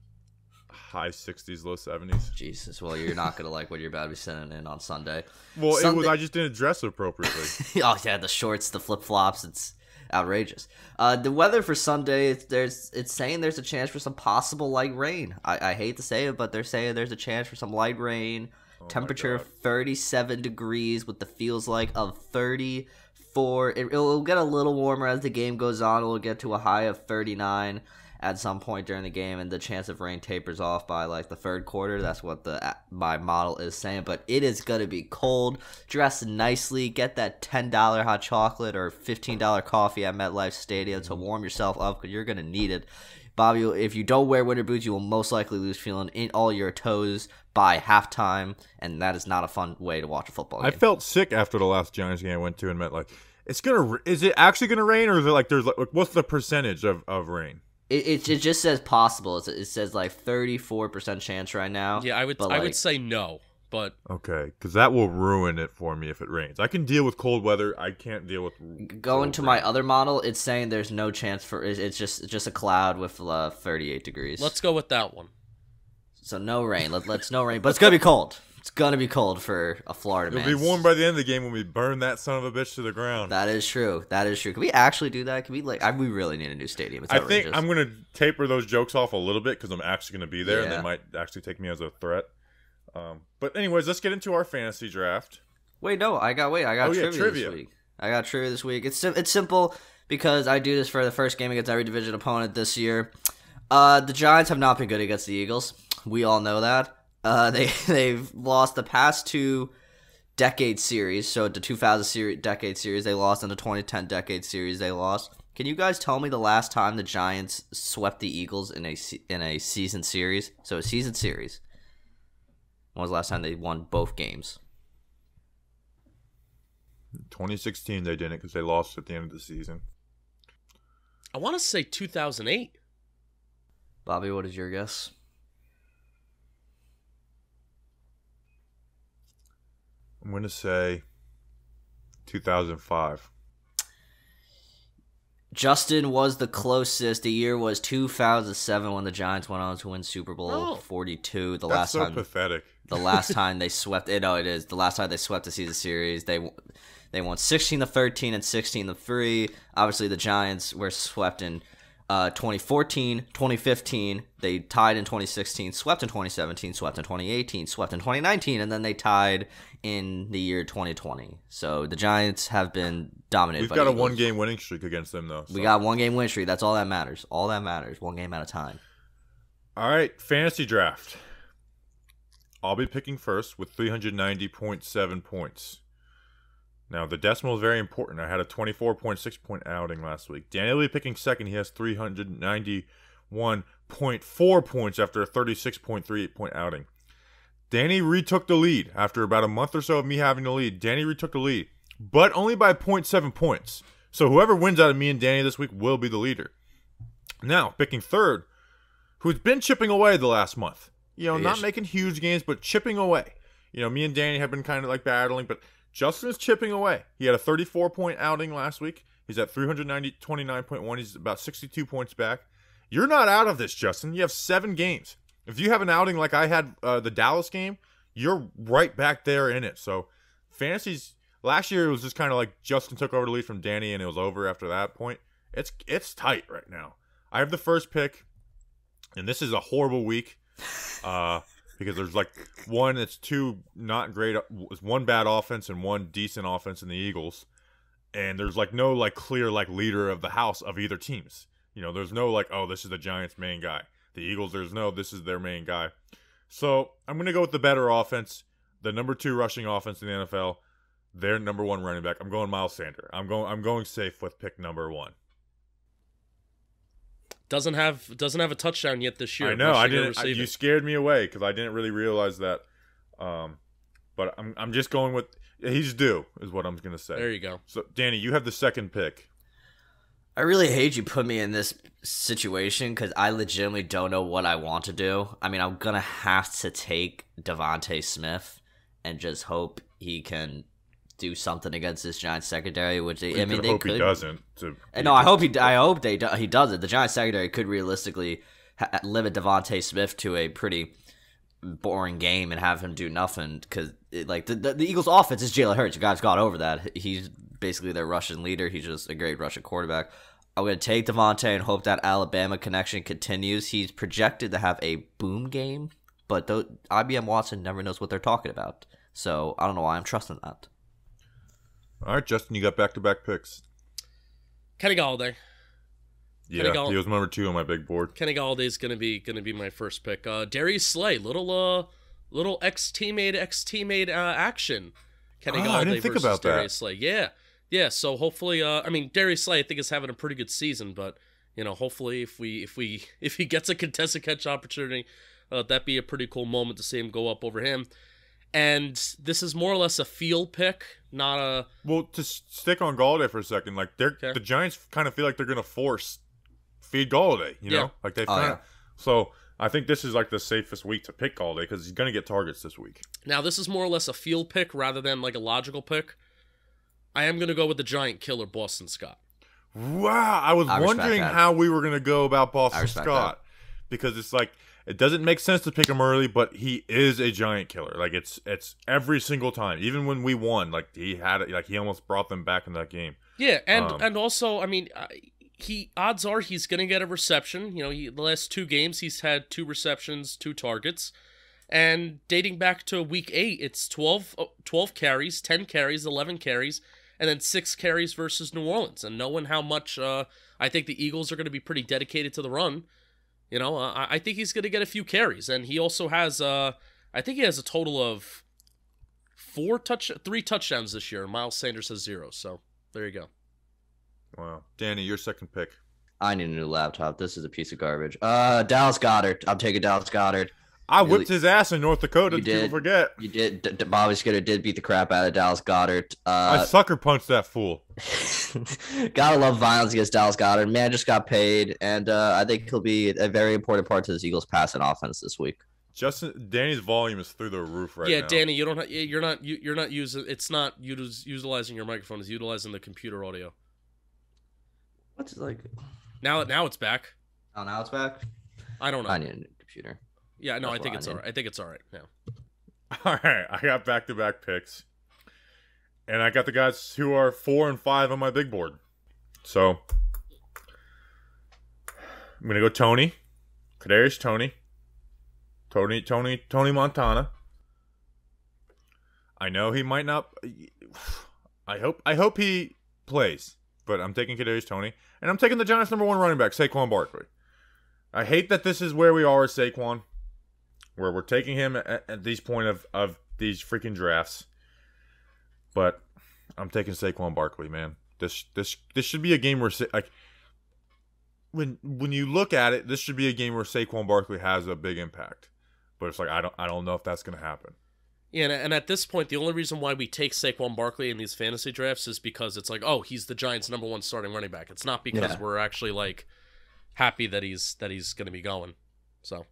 [SPEAKER 1] High 60s, low 70s.
[SPEAKER 3] Jesus, well, you're not gonna like what you're about to be sending in on Sunday.
[SPEAKER 1] Well, Sunday, I just didn't dress appropriately.
[SPEAKER 3] Oh yeah, the shorts, the flip flops, it's outrageous. The weather for Sunday, it's saying there's a chance for some possible light rain. I hate to say it, but they're saying there's a chance for some light rain. Temperature 37 degrees with the feels of 34. It'll get a little warmer as the game goes on. It'll get to a high of 39 at some point during the game, and the chance of rain tapers off by the third quarter. That's what my model is saying. But it is going to be cold. Dress nicely. Get that $10 hot chocolate or $15 coffee at MetLife Stadium to warm yourself up, because you're going to need it. Bobby, if you don't wear winter boots, you will most likely lose feeling in all your toes by halftime, and that is not a fun way to watch a football game.
[SPEAKER 1] I felt sick after the last Giants game I went to and MetLife. Is it actually gonna rain, or is it there's what's the percentage of rain?
[SPEAKER 3] It just says possible. It says like 34% chance right now.
[SPEAKER 2] Yeah, I would say no, but
[SPEAKER 1] Okay, because that will ruin it for me if it rains. I can deal with cold weather. I can't deal with
[SPEAKER 3] going to my other model. It's saying there's no chance for it's just a cloud with 38 degrees.
[SPEAKER 2] let's go with that one.
[SPEAKER 3] So no rain. Let's no rain, but it's gonna be cold. It's gonna be cold for a Florida man.
[SPEAKER 1] It'll be warm by the end of the game when we burn that son of a bitch to the ground.
[SPEAKER 3] That is true. That is true. Can we actually do that? Can we we really need a new stadium? It's
[SPEAKER 1] I
[SPEAKER 3] outrageous.
[SPEAKER 1] think I'm gonna taper those jokes off a little bit because I'm actually gonna be there, and
[SPEAKER 3] Yeah.
[SPEAKER 1] they might actually take me as a threat. But anyways, let's get into our fantasy draft.
[SPEAKER 3] Wait, no, I got trivia this week. I got trivia this week. It's simple because I do this for the first game against every division opponent this year. The Giants have not been good against the Eagles. We all know that. They've lost the past 2 decade series. So the 2000 decade series they lost, and the 2010 decade series they lost. Can you guys tell me the last time the Giants swept the Eagles in a season series? So a season series. When was the last time they won both games?
[SPEAKER 1] 2016 they didn't because they lost at the end of the season.
[SPEAKER 2] I want to say 2008.
[SPEAKER 3] Bobby, what is your guess?
[SPEAKER 1] I'm gonna say 2005.
[SPEAKER 3] Justin was the closest. The year was 2007 when the Giants went on to win Super Bowl 42.
[SPEAKER 1] That's so pathetic.
[SPEAKER 3] The last time they swept, it is the last time they swept the season series. They won 16-13 and 16-3. Obviously, the Giants were swept in 2014, 2015. They tied in 2016, swept in 2017, swept in 2018, swept in 2019, and then they tied in the year 2020. So the Giants have been dominated.
[SPEAKER 1] We've
[SPEAKER 3] by
[SPEAKER 1] got
[SPEAKER 3] the
[SPEAKER 1] a
[SPEAKER 3] Eagles.
[SPEAKER 1] 1-game winning streak against them, though. So.
[SPEAKER 3] We got 1-game win streak. That's all that matters. All that matters. 1 game at a time.
[SPEAKER 1] All right, fantasy draft. I'll be picking first with 390.7 points. Now, the decimal is very important. I had a 24.6 point outing last week. Daniel will be picking second. He has 391.4 points after a 36.38 point outing. Danny retook the lead after about a month or so of me having the lead. Danny retook the lead, but only by 0.7 points. So whoever wins out of me and Danny this week will be the leader. Now, picking third, who's been chipping away the last month. You know, not making huge gains, but chipping away. You know, me and Danny have been kind of like battling, but Justin is chipping away. He had a 34-point outing last week. He's at 329.1. He's about 62 points back. You're not out of this, Justin. You have 7 games. If you have an outing like I had the Dallas game, you're right back there in it. So, fantasies, last year it was just kind of like Justin took over the lead from Danny and it was over after that point. It's tight right now. I have the first pick, and this is a horrible week. Because there's like one that's 2 not great, one bad offense and 1 decent offense in the Eagles, and there's like no like clear like leader of the house of either teams. You know, there's no like, oh, this is the Giants' main guy. The Eagles, there's no, this is their main guy. So I'm gonna go with the better offense, the number 2 rushing offense in the NFL, their number 1 running back. I'm going Miles Sanders. I'm going safe with pick number 1.
[SPEAKER 2] Doesn't have a touchdown yet this year.
[SPEAKER 1] I know. I didn't. You scared me away because I didn't really realize that. But I'm just going with he's due is what I'm gonna say.
[SPEAKER 2] There you go.
[SPEAKER 1] So Danny, you have the second pick.
[SPEAKER 3] I really hate you put me in this situation because I legitimately don't know what I want to do. I mean, I'm gonna have to take Devontae Smith and just hope he can do something against this Giants secondary, which they could.
[SPEAKER 1] He doesn't.
[SPEAKER 3] No, I hope he does it. The Giants secondary could realistically limit Devontae Smith to a pretty boring game and have him do nothing because the Eagles' offense is Jalen Hurts. You guys got over that. He's basically their Russian leader. He's just a great Russian quarterback. I'm going to take Devontae and hope that Alabama connection continues. He's projected to have a boom game, but IBM Watson never knows what they're talking about. So I don't know why I'm trusting that.
[SPEAKER 1] All right, Justin, you got back-to-back picks.
[SPEAKER 2] Kenny Galladay.
[SPEAKER 1] Yeah, he was number 2 on my big board.
[SPEAKER 2] Kenny Galladay is gonna be my first pick. Darius Slay, little ex-teammate action. Kenny Galladay
[SPEAKER 1] I didn't think
[SPEAKER 2] versus
[SPEAKER 1] about
[SPEAKER 2] Darius
[SPEAKER 1] that.
[SPEAKER 2] Slay. Yeah. So hopefully, Darius Slay I think is having a pretty good season, but hopefully if he gets a contested catch opportunity, that'd be a pretty cool moment to see him go up over him. And this is more or less a feel pick, not a...
[SPEAKER 1] Well, to stick on Galladay for a second, like
[SPEAKER 2] Okay.
[SPEAKER 1] the Giants kind of feel like they're going to force feed Galladay. You
[SPEAKER 2] Yeah.
[SPEAKER 1] know, like they.
[SPEAKER 3] Oh, yeah.
[SPEAKER 1] So I think this is like the safest week to pick Galladay because he's going to get targets this week.
[SPEAKER 2] Now, this is more or less a field pick rather than like a logical pick. I am going to go with the giant killer, Boston Scott.
[SPEAKER 1] Wow, I was wondering how we were going to go about Boston Scott because it's like it doesn't make sense to pick him early, but he is a giant killer. Like it's every single time, even when we won, like he had it, like he almost brought them back in that game.
[SPEAKER 2] Yeah, and also, I mean, odds are he's going to get a reception. You know, the last 2 games he's had 2 receptions, 2 targets, and dating back to week 8, it's 12 carries, 10 carries, 11 carries. And then 6 carries versus New Orleans. And knowing how much I think the Eagles are going to be pretty dedicated to the run, you know, I think he's going to get a few carries. And he also has, I think he has a total of 3 touchdowns this year. Miles Sanders has 0. So there you go.
[SPEAKER 1] Wow. Danny, your second pick.
[SPEAKER 3] I need a new laptop. This is a piece of garbage. Dallas Goedert. I'm taking Dallas Goedert.
[SPEAKER 1] I whipped his ass in North Dakota. People forget.
[SPEAKER 3] You did. Bobby Skinner did beat the crap out of Dallas Goedert.
[SPEAKER 1] I sucker punched that fool.
[SPEAKER 3] Gotta love violence against Dallas Goedert. Man just got paid, and I think he'll be a very important part to this Eagles passing offense this week.
[SPEAKER 1] Danny's volume is through the roof right now.
[SPEAKER 2] Yeah, Danny, you're not using. It's not utilizing your microphone. It's utilizing the computer audio.
[SPEAKER 3] What's like?
[SPEAKER 2] Now it's back.
[SPEAKER 3] Oh, now it's back.
[SPEAKER 2] I don't know.
[SPEAKER 3] I need a new computer.
[SPEAKER 2] Yeah, no, I think it's all right. I think it's all right now.
[SPEAKER 1] All right, I got back-to-back picks, and I got the guys who are 4 and 5 on my big board. So I'm gonna go Kadarius Tony Montana. I know he might not. I hope he plays, but I'm taking Kadarius Toney, and I'm taking the Giants' #1 running back, Saquon Barkley. I hate that this is where we are with Saquon, where we're taking him at this point of these freaking drafts. But I'm taking Saquon Barkley, man. This should be a game where like when you look at it, this should be a game where Saquon Barkley has a big impact. But it's like I don't know if that's going to happen.
[SPEAKER 2] Yeah, and at this point, the only reason why we take Saquon Barkley in these fantasy drafts is because it's like, oh, he's the Giants' #1 starting running back. It's not because we're actually like happy that he's going to be going. So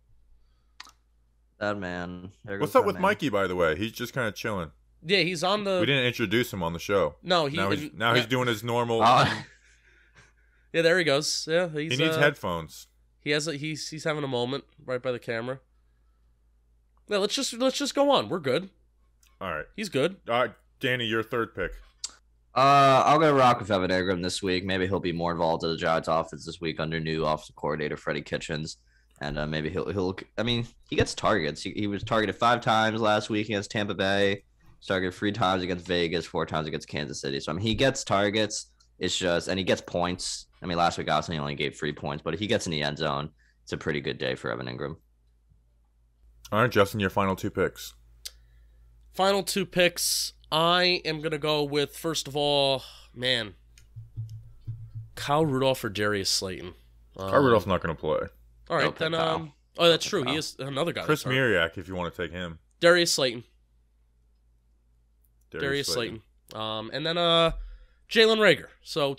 [SPEAKER 3] that man.
[SPEAKER 1] What's up with Mikey, by the way? He's just kind of chilling.
[SPEAKER 2] Yeah, he's on the.
[SPEAKER 1] We didn't introduce him on the show.
[SPEAKER 2] No,
[SPEAKER 1] he's doing his normal.
[SPEAKER 2] Yeah, there he goes. Yeah, he
[SPEAKER 1] needs headphones.
[SPEAKER 2] He's having a moment right by the camera. Yeah, let's just go on. We're good.
[SPEAKER 1] All right,
[SPEAKER 2] he's good.
[SPEAKER 1] All right, Danny, your third pick.
[SPEAKER 3] I'll go rock with Evan Ingram this week. Maybe he'll be more involved in the Giants' offense this week under new offensive coordinator Freddie Kitchens, and maybe he'll. I mean, he gets targets. He was targeted 5 times last week against Tampa Bay. Targeted 3 times against Vegas, 4 times against Kansas City. So I mean, he gets targets. It's just, and he gets points. I mean, last week obviously he only gave 3 points, but if he gets in the end zone, it's a pretty good day for Evan Ingram.
[SPEAKER 1] All right, Justin, your final 2 picks.
[SPEAKER 2] Final 2 picks. I am gonna go with, first of all, man, Kyle Rudolph or Darius Slayton.
[SPEAKER 1] Kyle Rudolph's not gonna play.
[SPEAKER 2] All right, then. Oh, that's true. He is another guy.
[SPEAKER 1] Chris Myriak, if you want to take him.
[SPEAKER 2] Darius Slayton. Darius Slayton. And then Jalen Reagor. So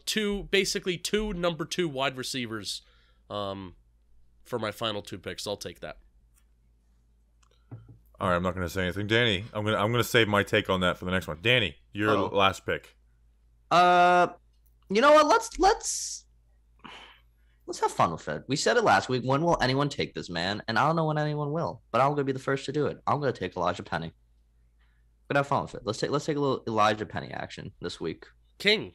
[SPEAKER 2] basically two number 2 wide receivers for my final 2 picks. I'll take that.
[SPEAKER 1] All right, I'm not going to say anything. Danny, I'm going to save my take on that for the next one. Danny, your last pick.
[SPEAKER 3] You know what? Let's have fun with it. We said it last week. When will anyone take this man? And I don't know when anyone will, but I'm going to be the first to do it. I'm going to take Elijah Penny. But have fun with it. Let's take a little Elijah Penny action this week.
[SPEAKER 2] King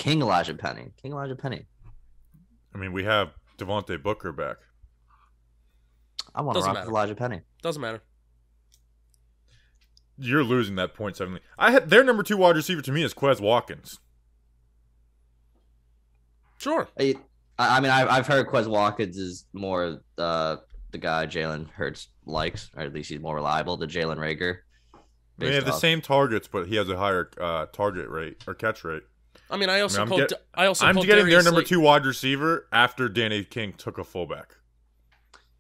[SPEAKER 3] Elijah Penny.
[SPEAKER 1] I mean, we have Devontae Booker back.
[SPEAKER 3] I want to rock with Elijah Penny.
[SPEAKER 2] Doesn't matter.
[SPEAKER 1] You're losing that 0.7. Their number 2 wide receiver to me is Quez Watkins.
[SPEAKER 2] Sure.
[SPEAKER 3] I mean, I've heard Quez Watkins is more the guy Jalen Hurts likes, or at least he's more reliable than Jalen Reagor.
[SPEAKER 1] They have the same targets, but he has a higher target rate or catch rate.
[SPEAKER 2] I mean, I'm
[SPEAKER 1] getting their number 2 wide receiver after Danny King took a fullback.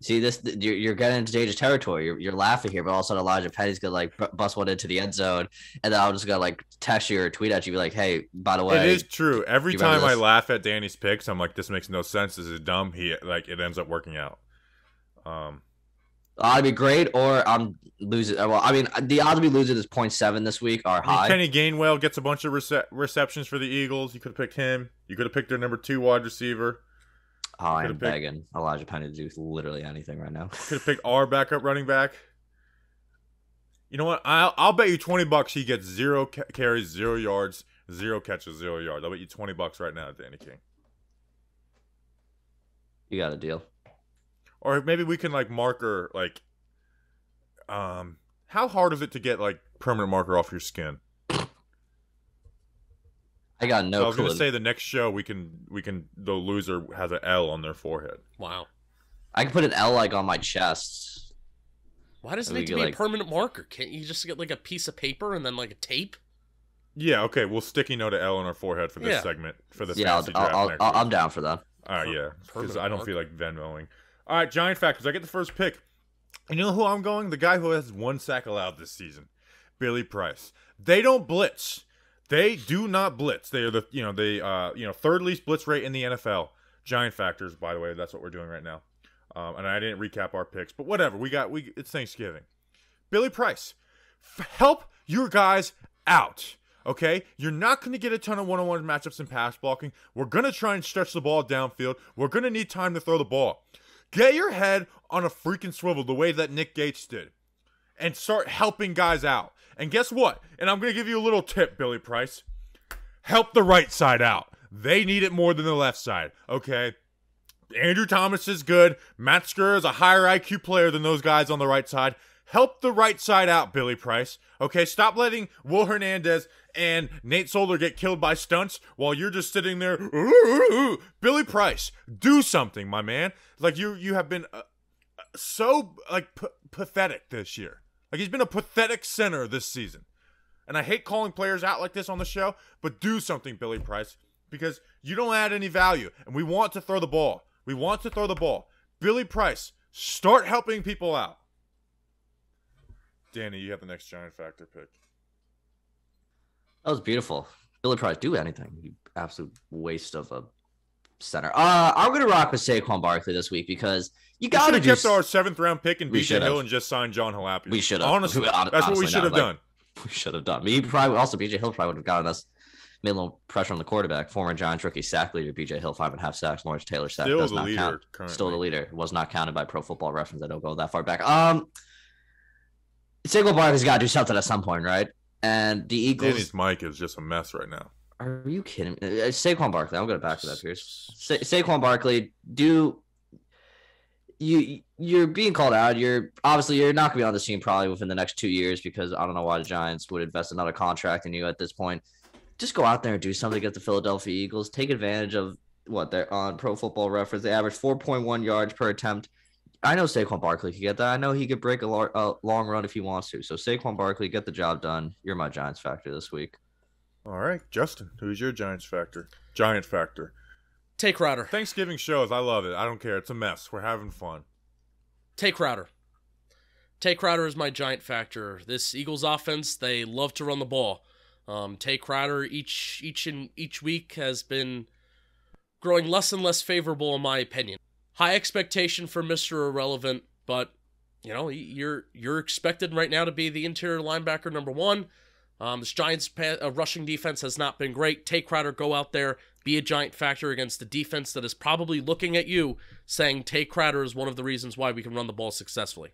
[SPEAKER 3] See this, you're getting into dangerous territory. You're laughing here, but all of a sudden Elijah Penny's gonna like bust one into the end zone, and then I'm just gonna like text you or tweet at you, be like, "Hey, by the way,
[SPEAKER 1] it is true. Every time
[SPEAKER 3] this?
[SPEAKER 1] I laugh at Danny's picks, I'm like, this makes no sense. This is dumb. It ends up working out.
[SPEAKER 3] I'd be great, or I'm losing. Well, I mean, the odds of me losing this 0.7 this week are high.
[SPEAKER 1] Kenny Gainwell gets a bunch of receptions for the Eagles. You could have picked him. You could have picked their number 2 wide receiver.
[SPEAKER 3] Oh, I'm begging Elijah Penny to do literally anything right now.
[SPEAKER 1] Could have picked our backup running back. You know what? I'll bet you $20 he gets 0 carries, 0 yards, 0 catches, 0 yards. I'll bet you $20 right now, Danny King.
[SPEAKER 3] You got a deal.
[SPEAKER 1] Or maybe we can like marker like, how hard is it to get like permanent marker off your skin?
[SPEAKER 3] I got no clue.
[SPEAKER 1] I was gonna say the next show we can the loser has an L on their forehead.
[SPEAKER 2] Wow.
[SPEAKER 3] I can put an L like on my chest.
[SPEAKER 2] Why does it need to be a permanent marker? Can't you just get like a piece of paper and then like a tape?
[SPEAKER 1] Yeah, okay. We'll sticky note an L on our forehead for this segment for this fantasy
[SPEAKER 3] draft. I'm down for that.
[SPEAKER 1] All right, yeah, because I don't feel like Venmoing. All right, Giant factors. I get the first pick. And you know who I'm going? The guy who has 1 sack allowed this season, Billy Price. They don't blitz. They do not blitz. They are the third least blitz rate in the NFL. Giant factors, by the way. That's what we're doing right now. And I didn't recap our picks, but whatever. It's Thanksgiving. Billy Price, help your guys out. Okay, you're not going to get a ton of one-on-one matchups in pass blocking. We're going to try and stretch the ball downfield. We're going to need time to throw the ball. Get your head on a freaking swivel the way that Nick Gates did, and start helping guys out. And guess what? And I'm going to give you a little tip, Billy Price. Help the right side out. They need it more than the left side, okay? Andrew Thomas is good. Matt Skura is a higher IQ player than those guys on the right side. Help the right side out, Billy Price. Okay, stop letting Will Hernandez and Nate Solder get killed by stunts while you're just sitting there. Ooh. Billy Price, do something, my man. Like you have been so like pathetic this year. Like he's been a pathetic center this season. And I hate calling players out like this on the show, but do something, Billy Price, because you don't add any value, and we want to throw the ball. We want to throw the ball. Billy Price, start helping people out. Danny, you have the next Giant factor pick.
[SPEAKER 3] That was beautiful. Billy Price, do anything. You absolute waste of a center. I'm gonna rock with Saquon Barkley this week because you gotta
[SPEAKER 1] kept our 7th round pick in BJ Hill and just signed John Halapia.
[SPEAKER 3] We should have.
[SPEAKER 1] Honestly, that's what we should have done.
[SPEAKER 3] We should have done. BJ Hill probably would have gotten us. Made a little pressure on the quarterback. Former Giants rookie sack leader BJ Hill, 5.5 sacks. Lawrence Taylor sack does not count. Currently. Still the leader. Was not counted by Pro Football Reference. I don't go that far back. Saquon Barkley's got to do something at some point, right? And the Eagles.
[SPEAKER 1] Danny's mic is just a mess right now.
[SPEAKER 3] Are you kidding me? Saquon Barkley. I'm going to back to that, Pierce. Saquon Barkley, you're being called out. You're not going to be on the team probably within the next 2 years because I don't know why the Giants would invest another contract in you at this point. Just go out there and do something against the Philadelphia Eagles. Take advantage of what they're on Pro Football Reference. They average 4.1 yards per attempt. I know Saquon Barkley could get that. I know he could break a long run if he wants to. So Saquon Barkley, get the job done. You're my Giants factor this week.
[SPEAKER 1] All right, Justin, who's your Giants factor? Giant factor.
[SPEAKER 2] Take Crowder.
[SPEAKER 1] Thanksgiving shows, I love it. I don't care. It's a mess. We're having fun.
[SPEAKER 2] Take Crowder. Take Crowder is my Giant factor. This Eagles offense, they love to run the ball. Tay Crowder each week has been growing less and less favorable in my opinion. High expectation for Mr. Irrelevant, but you're expected right now to be the interior linebacker number 1. This Giants rushing defense has not been great. Tay Crowder, go out there, be a Giant factor against the defense that is probably looking at you saying Tay Crowder is one of the reasons why we can run the ball successfully.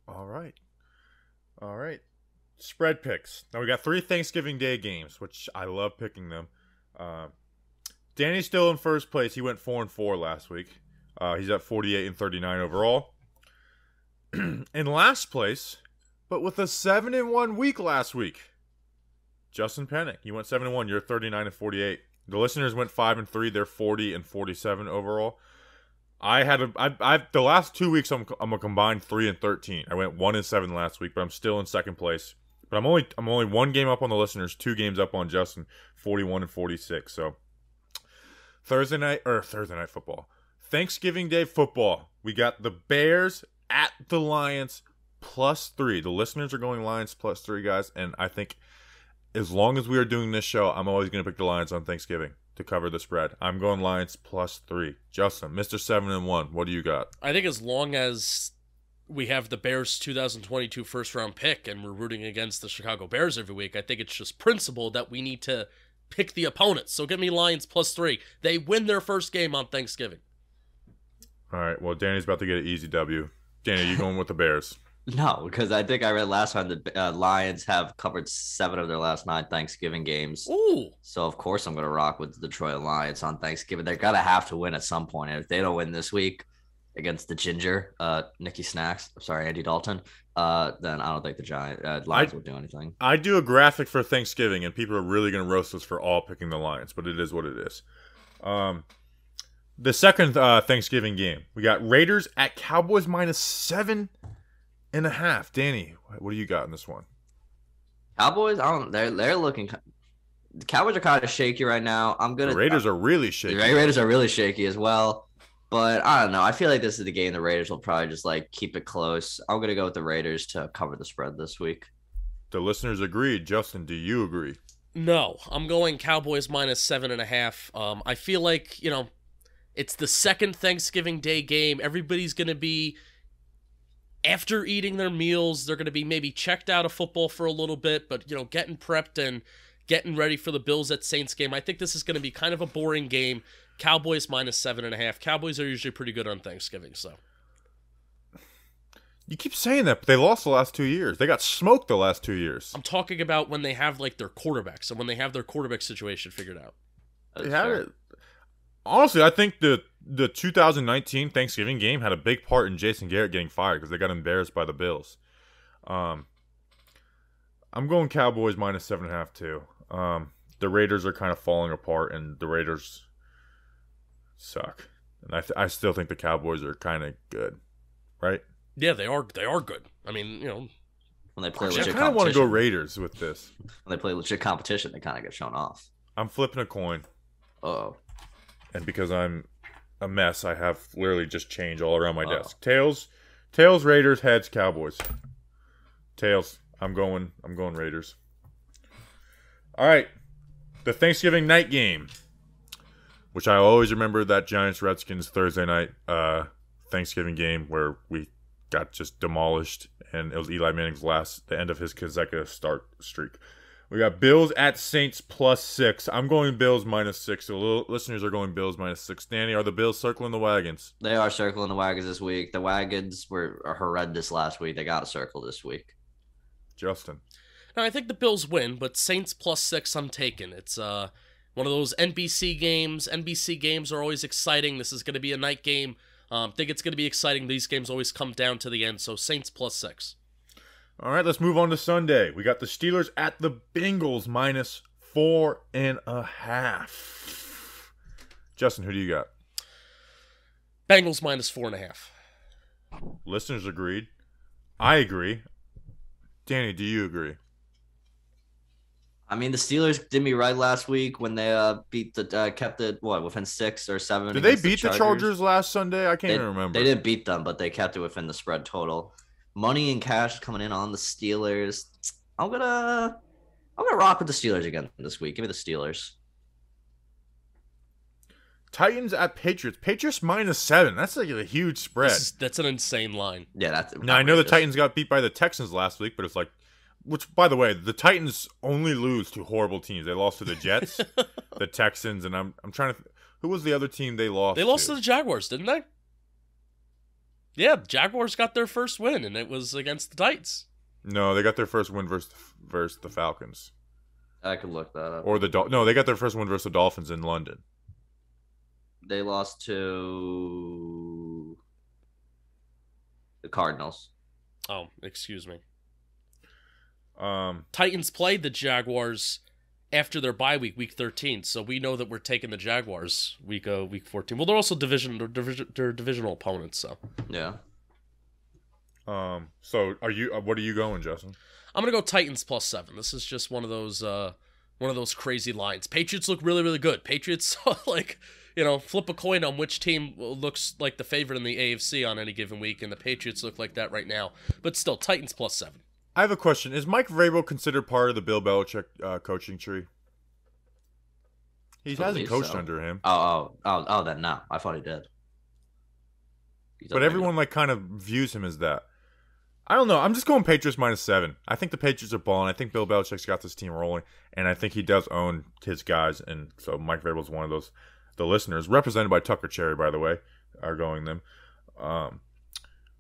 [SPEAKER 1] All right. Spread picks. Now we got 3 Thanksgiving Day games, which I love picking them. Danny's still in first place. He went 4-4 last week. He's at 48-39 overall. In last place, but with a 7-1 week last week, Justin Pennick. You went 7-1. You're 39-48. The listeners went 5-3. They're 40-47 overall. The last 2 weeks I'm a combined 3-13. I went 1-7 last week, but I'm still in second place. But I'm only 1 game up on the listeners, 2 games up on Justin, 41-46. So Thursday night football. Thanksgiving Day football. We got the Bears at the Lions +3. The listeners are going Lions +3, guys. And I think as long as we are doing this show, I'm always going to pick the Lions on Thanksgiving to cover the spread. I'm going Lions +3. Justin, Mr. 7-1, what do you got?
[SPEAKER 2] I think as long as we have the Bears 2022 first-round pick and we're rooting against the Chicago Bears every week, I think it's just principle that we need to pick the opponents. So give me Lions +3. They win their first game on Thanksgiving.
[SPEAKER 1] All right, well, Danny's about to get an easy W. Danny, are you going with the Bears?
[SPEAKER 3] No, because I think I read last time the Lions have covered 7 of their last 9 Thanksgiving games.
[SPEAKER 2] Ooh.
[SPEAKER 3] So, of course, I'm going to rock with the Detroit Lions on Thanksgiving. They're going to have to win at some point. And if they don't win this week against the Ginger, Andy Dalton, then I don't think the Lions will do anything.
[SPEAKER 1] I do a graphic for Thanksgiving, and people are really going to roast us for all picking the Lions, but it is what it is. The second Thanksgiving game, we got Raiders at Cowboys -7.5. Danny, what do you got in this one?
[SPEAKER 3] Cowboys, they're looking. The Cowboys are kind of shaky right now.
[SPEAKER 1] The Raiders are really shaky.
[SPEAKER 3] The Raiders are really shaky as well. But I don't know. I feel like this is the game the Raiders will probably just keep it close. I'm gonna go with the Raiders to cover the spread this week.
[SPEAKER 1] The listeners agreed. Justin, do you agree?
[SPEAKER 2] No, I'm going Cowboys -7.5. I feel like, it's the second Thanksgiving Day game. Everybody's going to be, after eating their meals, they're going to be maybe checked out of football for a little bit, but, getting prepped and getting ready for the Bills at Saints game. I think this is going to be kind of a boring game. Cowboys -7.5. Cowboys are usually pretty good on Thanksgiving, so.
[SPEAKER 1] You keep saying that, but they lost the last 2 years. They got smoked the last 2 years.
[SPEAKER 2] I'm talking about when they have, their quarterbacks, and when they have their quarterback situation figured out.
[SPEAKER 1] They had it. Honestly, I think the 2019 Thanksgiving game had a big part in Jason Garrett getting fired because they got embarrassed by the Bills. I'm going Cowboys -7.5 too. The Raiders are kind of falling apart, and the Raiders suck. And I still think the Cowboys are kind of good, right?
[SPEAKER 2] Yeah, they are. They are good. I mean,
[SPEAKER 3] when they play legit competition.
[SPEAKER 1] I kind of want to go Raiders with this.
[SPEAKER 3] When they play legit competition, they kind of get shown off.
[SPEAKER 1] I'm flipping a coin.
[SPEAKER 3] Uh-oh.
[SPEAKER 1] And because I'm a mess, I have literally just change all around my desk. Tails, Raiders, heads, Cowboys. Tails. I'm going Raiders. All right. The Thanksgiving night game, which I always remember that Giants-Redskins Thursday night Thanksgiving game where we got just demolished, and it was Eli Manning's the end of his consecutive start streak. We got Bills at Saints +6. I'm going Bills -6. So listeners are going Bills -6. Danny, are the Bills circling the wagons?
[SPEAKER 3] They are circling the wagons this week. The wagons were horrendous last week. They got a circle this week.
[SPEAKER 1] Justin.
[SPEAKER 2] Now, I think the Bills win, but Saints +6 I'm taking. It's one of those NBC games. NBC games are always exciting. This is going to be a night game. I think it's going to be exciting. These games always come down to the end, so Saints +6.
[SPEAKER 1] All right, let's move on to Sunday. We got the Steelers at the Bengals -4.5. Justin, who do you got?
[SPEAKER 2] Bengals -4.5.
[SPEAKER 1] Listeners agreed. I agree. Danny, do you agree?
[SPEAKER 3] I mean, the Steelers did me right last week when they kept it within 6 or 7.
[SPEAKER 1] Did they beat the Chargers last Sunday? I can't even remember.
[SPEAKER 3] They didn't beat them, but they kept it within the spread total. Money and cash coming in on the Steelers. I'm gonna rock with the Steelers again this week. Give me the Steelers.
[SPEAKER 1] Titans at Patriots. Patriots -7. That's a huge spread.
[SPEAKER 2] That's an insane line.
[SPEAKER 3] Yeah, that's.
[SPEAKER 1] Now I know the Titans got beat by the Texans last week, but it's which, by the way, the Titans only lose to horrible teams. They lost to the Jets, the Texans, and I'm trying to. Who was the other team they lost?
[SPEAKER 2] They lost to the Jaguars, didn't they? Yeah, the Jaguars got their first win, and it was against the Titans.
[SPEAKER 1] No, they got their first win versus the Falcons.
[SPEAKER 3] I could look that up.
[SPEAKER 1] Or no, they got their first win versus the Dolphins in London.
[SPEAKER 3] They lost to the Cardinals.
[SPEAKER 2] Oh, excuse me.
[SPEAKER 1] Um,
[SPEAKER 2] Titans played the Jaguars after their bye week, week 13. So we know that we're taking the Jaguars week 14. Well, they're also divisional opponents. So
[SPEAKER 3] yeah.
[SPEAKER 1] So are you? What are you going, Justin?
[SPEAKER 2] I'm gonna go Titans +7. This is just one of those crazy lines. Patriots look really, really good. Patriots, like, flip a coin on which team looks like the favorite in the AFC on any given week, and the Patriots look like that right now. But still, Titans +7.
[SPEAKER 1] I have a question. Is Mike Vrabel considered part of the Bill Belichick coaching tree? He hasn't coached under him.
[SPEAKER 3] Then no. I thought he did.
[SPEAKER 1] But everyone kind of views him as that. I don't know. I'm just going Patriots -7. I think the Patriots are balling. I think Bill Belichick's got this team rolling, and I think he does own his guys. And so Mike Vrabel's one of those. The listeners, represented by Tucker Cherry, by the way, are going them.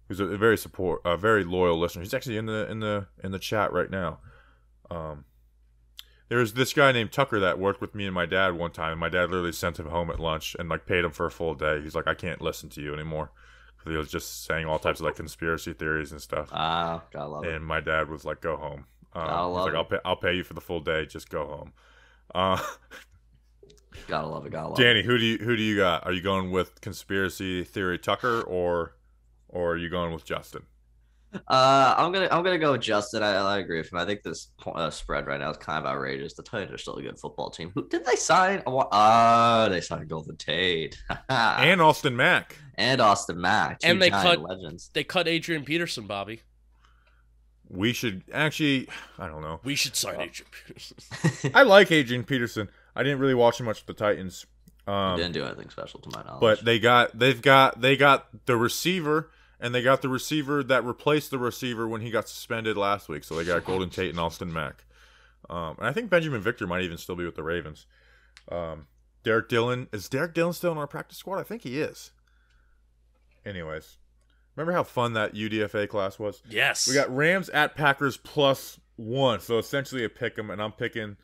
[SPEAKER 1] Who's a very loyal listener. He's actually in the chat right now. There's this guy named Tucker that worked with me and my dad one time, and my dad literally sent him home at lunch and paid him for a full day. He's like, I can't listen to you anymore. He was just saying all types of conspiracy theories and stuff.
[SPEAKER 3] Gotta love it.
[SPEAKER 1] And my dad was like, "Go home." He's like, "I'll pay you for the full day. Just go home."
[SPEAKER 3] Gotta love it.
[SPEAKER 1] Danny, who do you got? Are you going with conspiracy theory Tucker or are you going with Justin?
[SPEAKER 3] I'm gonna go with Justin. I agree with him. I think this spread right now is kind of outrageous. The Titans are still a good football team. Who did they sign? They signed Golden Tate
[SPEAKER 1] and Austin Mack.
[SPEAKER 3] And
[SPEAKER 2] they cut
[SPEAKER 3] legends.
[SPEAKER 2] They cut Adrian Peterson, Bobby.
[SPEAKER 1] We should actually. I don't know.
[SPEAKER 2] We should sign Adrian Peterson.
[SPEAKER 1] I like Adrian Peterson. I didn't really watch him much with the Titans.
[SPEAKER 3] He didn't do anything special to my knowledge.
[SPEAKER 1] But they got the receiver. And they got the receiver that replaced the receiver when he got suspended last week. So they got Golden Tate and Austin Mack. And I think Benjamin Victor might even still be with the Ravens. Derek Dillon. Is Derek Dillon still in our practice squad? I think he is. Anyways. Remember how fun that UDFA class was?
[SPEAKER 2] Yes.
[SPEAKER 1] We got Rams at Packers +1. So essentially a pick 'em. And I'm picking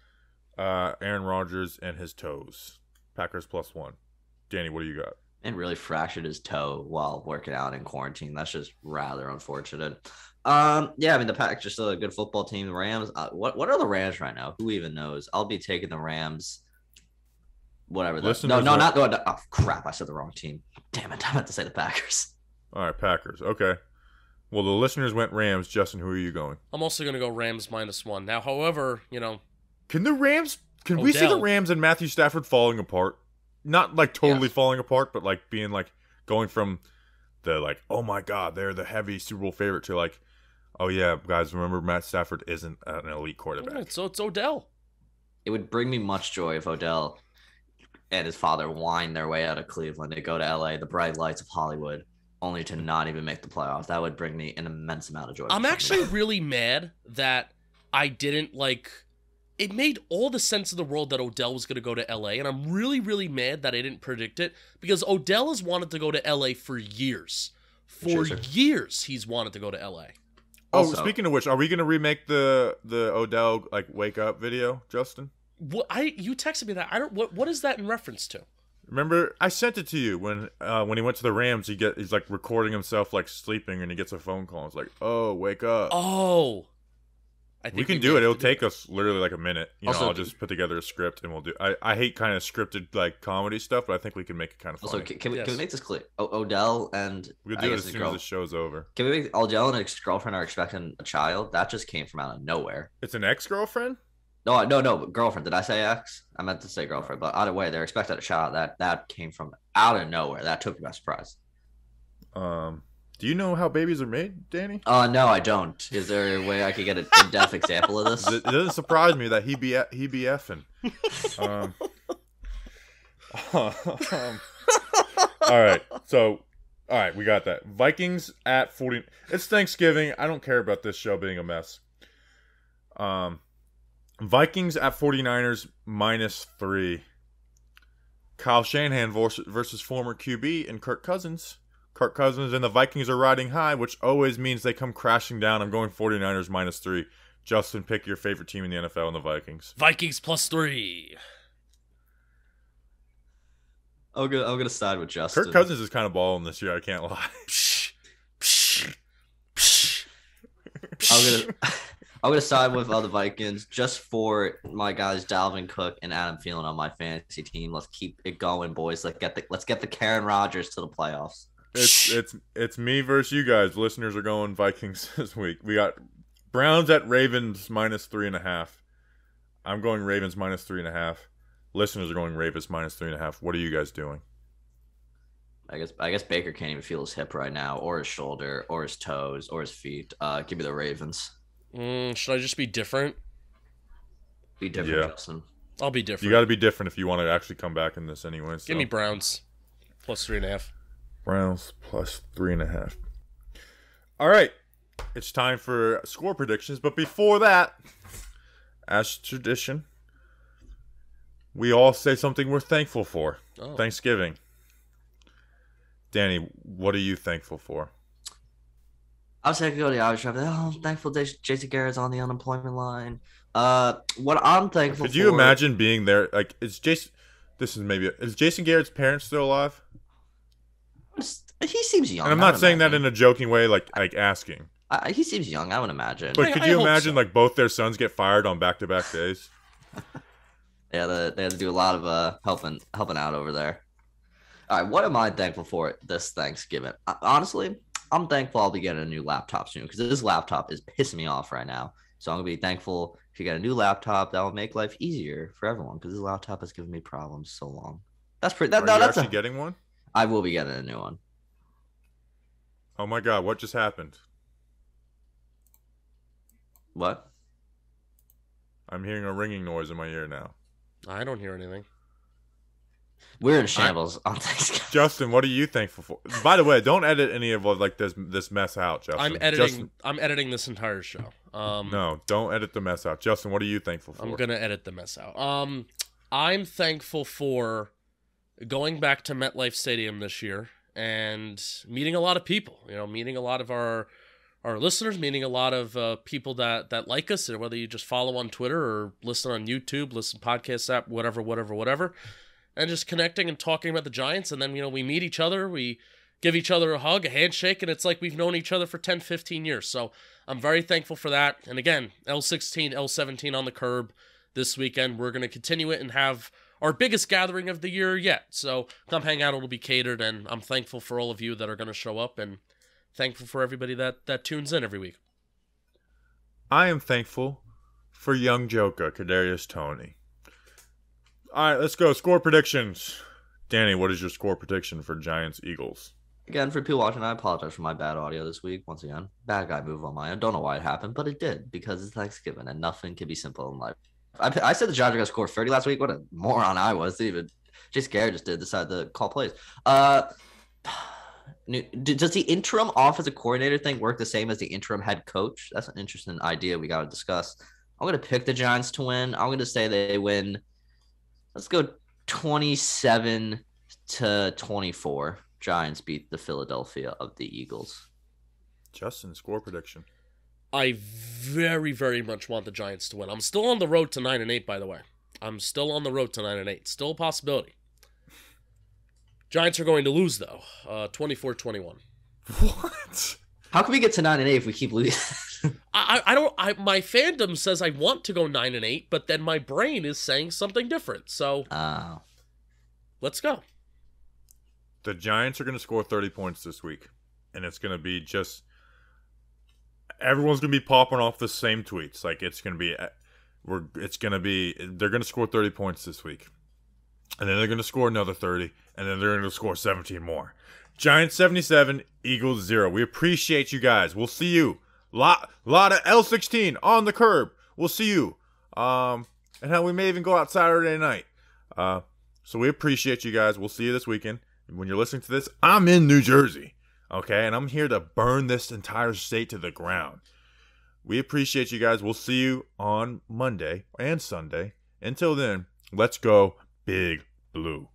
[SPEAKER 1] Aaron Rodgers and his toes. Packers +1. Danny, what do you got?
[SPEAKER 3] And really fractured his toe while working out in quarantine. That's just rather unfortunate. The Packers are still a good football team. The Rams, what are the Rams right now? Who even knows? I'll be taking the Rams. Whatever. Not the. Oh crap! I said the wrong team. Damn it! I meant to say the Packers.
[SPEAKER 1] All right, Packers. Okay. Well, the listeners went Rams. Justin, who are you going?
[SPEAKER 2] I'm also going to go Rams -1. Now, however,
[SPEAKER 1] can the Rams? Can
[SPEAKER 2] Odell.
[SPEAKER 1] We see the Rams and Matthew Stafford falling apart? Not totally falling apart, but being going from the oh my god, they're the heavy Super Bowl favorite to oh yeah, guys, remember Matt Stafford isn't an elite quarterback.
[SPEAKER 2] So it's Odell.
[SPEAKER 3] It would bring me much joy if Odell and his father wind their way out of Cleveland to go to LA, the bright lights of Hollywood, only to not even make the playoffs. That would bring me an immense amount of joy.
[SPEAKER 2] I'm actually really mad that I didn't It made all the sense in the world that Odell was going to go to LA, and I'm really, really mad that I didn't predict it, because Odell has wanted to go to LA for years. For years, he's wanted to go to LA.
[SPEAKER 1] Also, speaking of which, are we going to remake the Odell wake up video, Justin?
[SPEAKER 2] You texted me that. I don't. What is that in reference to?
[SPEAKER 1] Remember, I sent it to you when he went to the Rams. He's recording himself sleeping, and he gets a phone call. It's oh, wake up.
[SPEAKER 2] Oh. I think
[SPEAKER 1] we can do it. It'll take us literally a minute. I'll just put together a script and we'll do. I hate kind of scripted comedy stuff, but I think we can make it kind of funny.
[SPEAKER 3] Also, can we make this clear? Odell and
[SPEAKER 1] we'll do it as soon as the show's over.
[SPEAKER 3] Can we make Odell and his girlfriend are expecting a child? That just came from out of nowhere.
[SPEAKER 1] It's an ex-girlfriend?
[SPEAKER 3] No, girlfriend. Did I say ex? I meant to say girlfriend, but either way, they're expecting a child. That came from out of nowhere. That took me by surprise.
[SPEAKER 1] Do you know how babies are made, Danny?
[SPEAKER 3] No, I don't. Is there a way I could get an in-depth example of this?
[SPEAKER 1] It doesn't surprise me that he be effing. All right, we got that. Vikings at 40. It's Thanksgiving. I don't care about this show being a mess. Vikings at 49ers -3. Kyle Shanahan versus former QB and Kirk Cousins. Kirk Cousins and the Vikings are riding high, which always means they come crashing down. I'm going 49ers -3. Justin, pick your favorite team in the NFL and the Vikings.
[SPEAKER 2] Vikings +3.
[SPEAKER 3] I'm gonna side with Justin.
[SPEAKER 1] Kirk Cousins is kind of balling this year. I can't lie.
[SPEAKER 3] I'm gonna side with the Vikings just for my guys Dalvin Cook and Adam Thielen on my fantasy team. Let's keep it going, boys. Let's get the Karen Rodgers to the playoffs.
[SPEAKER 1] It's me versus you guys. Listeners are going Vikings this week. We got Browns at Ravens -3.5. I'm going Ravens -3.5. Listeners are going Ravens -3.5. What are you guys doing?
[SPEAKER 3] I guess Baker can't even feel his hip right now, or his shoulder, or his toes, or his feet. Give me the Ravens.
[SPEAKER 2] Should I just be different?
[SPEAKER 3] Be different, Justin.
[SPEAKER 2] I'll be different.
[SPEAKER 1] You got to be different if you want to actually come back in this anyway. So.
[SPEAKER 2] Give me Browns +3.5.
[SPEAKER 1] Browns +3.5. All right. It's time for score predictions. But before that, as tradition, we all say something we're thankful for. Oh. Thanksgiving. Danny, what are you thankful for?
[SPEAKER 3] I was going to go to the Irish Drive. I'm thankful Jason Garrett's on the unemployment line. What I'm thankful for...
[SPEAKER 1] Could you imagine being there? Like, is Jason Garrett's parents still alive?
[SPEAKER 3] He seems young.
[SPEAKER 1] And I'm not saying that in a joking way, like asking.
[SPEAKER 3] He seems young, I would imagine.
[SPEAKER 1] But could you imagine, like, both their sons get fired on back-to-back days?
[SPEAKER 3] Yeah, they had to do a lot of helping out over there. All right, what am I thankful for this Thanksgiving? Honestly, I'm thankful I'll be getting a new laptop soon because this laptop is pissing me off right now. So I'm going to be thankful to get a new laptop that will make life easier for everyone because this laptop has given me problems so long. That's pretty.
[SPEAKER 1] Are you actually getting one?
[SPEAKER 3] I will be getting a new one.
[SPEAKER 1] Oh my God, what just happened?
[SPEAKER 3] What?
[SPEAKER 1] I'm hearing a ringing noise in my ear now.
[SPEAKER 2] I don't hear anything.
[SPEAKER 3] We're in shambles on Thanksgiving.
[SPEAKER 1] Justin, what are you thankful for? By the way, don't edit any of like this mess out, Justin.
[SPEAKER 2] I'm editing this entire show.
[SPEAKER 1] No, don't edit the mess out. Justin, what are you thankful for?
[SPEAKER 2] I'm gonna edit the mess out. I'm thankful for going back to MetLife Stadium this year and meeting a lot of people. You know, meeting a lot of our listeners, meeting a lot of people that like us, whether you just follow on Twitter or listen on YouTube, listen podcast app, whatever. And just connecting and talking about the Giants. And then, you know, we meet each other. We give each other a hug, a handshake, and it's like we've known each other for 10, 15 years. So I'm very thankful for that. And again, L16, L17 on the curb this weekend. We're going to continue it and have our biggest gathering of the year yet. So come hang out. It'll be catered. And I'm thankful for all of you that are going to show up and thankful for everybody that tunes in every week.
[SPEAKER 1] I am thankful for young Joka, Kadarius Toney. All right, let's go. Score predictions. Danny, what is your score prediction for Giants-Eagles?
[SPEAKER 3] Again, for people watching, I apologize for my bad audio this week. Once again, bad guy move on my end. Don't know why it happened, but it did because it's Thanksgiving and nothing can be simple in life. I said the Giants are going to score 30 last week. What a moron I was. Even Jason Garrett just did decide to call plays. Does the interim offensive coordinator thing work the same as the interim head coach? That's an interesting idea we got to discuss. I'm going to pick the Giants to win. I'm going to say they win. Let's go 27-24. Giants beat the Philadelphia of the Eagles.
[SPEAKER 1] Justin, score prediction.
[SPEAKER 2] I very, very much want the Giants to win. I'm still on the road to 9-8, by the way. I'm still on the road to 9-8. Still a possibility. Giants are going to lose, though. 24-21.
[SPEAKER 1] What?
[SPEAKER 3] How can we get to 9-8 if we keep losing?
[SPEAKER 2] My fandom says I want to go 9-8, but then my brain is saying something different. So, let's go.
[SPEAKER 1] The Giants are going to score 30 points this week, and it's going to be just everyone's going to be popping off the same tweets. Like they're going to score 30 points this week, and then they're going to score another 30, and then they're going to score 17 more. Giants 77, Eagles 0. We appreciate you guys. We'll see you. Lot of L16 on the curb. We'll see you. And hell, we may even go out Saturday night. So we appreciate you guys. We'll see you this weekend. And when you're listening to this, I'm in New Jersey. Okay? And I'm here to burn this entire state to the ground. We appreciate you guys. We'll see you on Monday and Sunday. Until then, let's go Big Blue.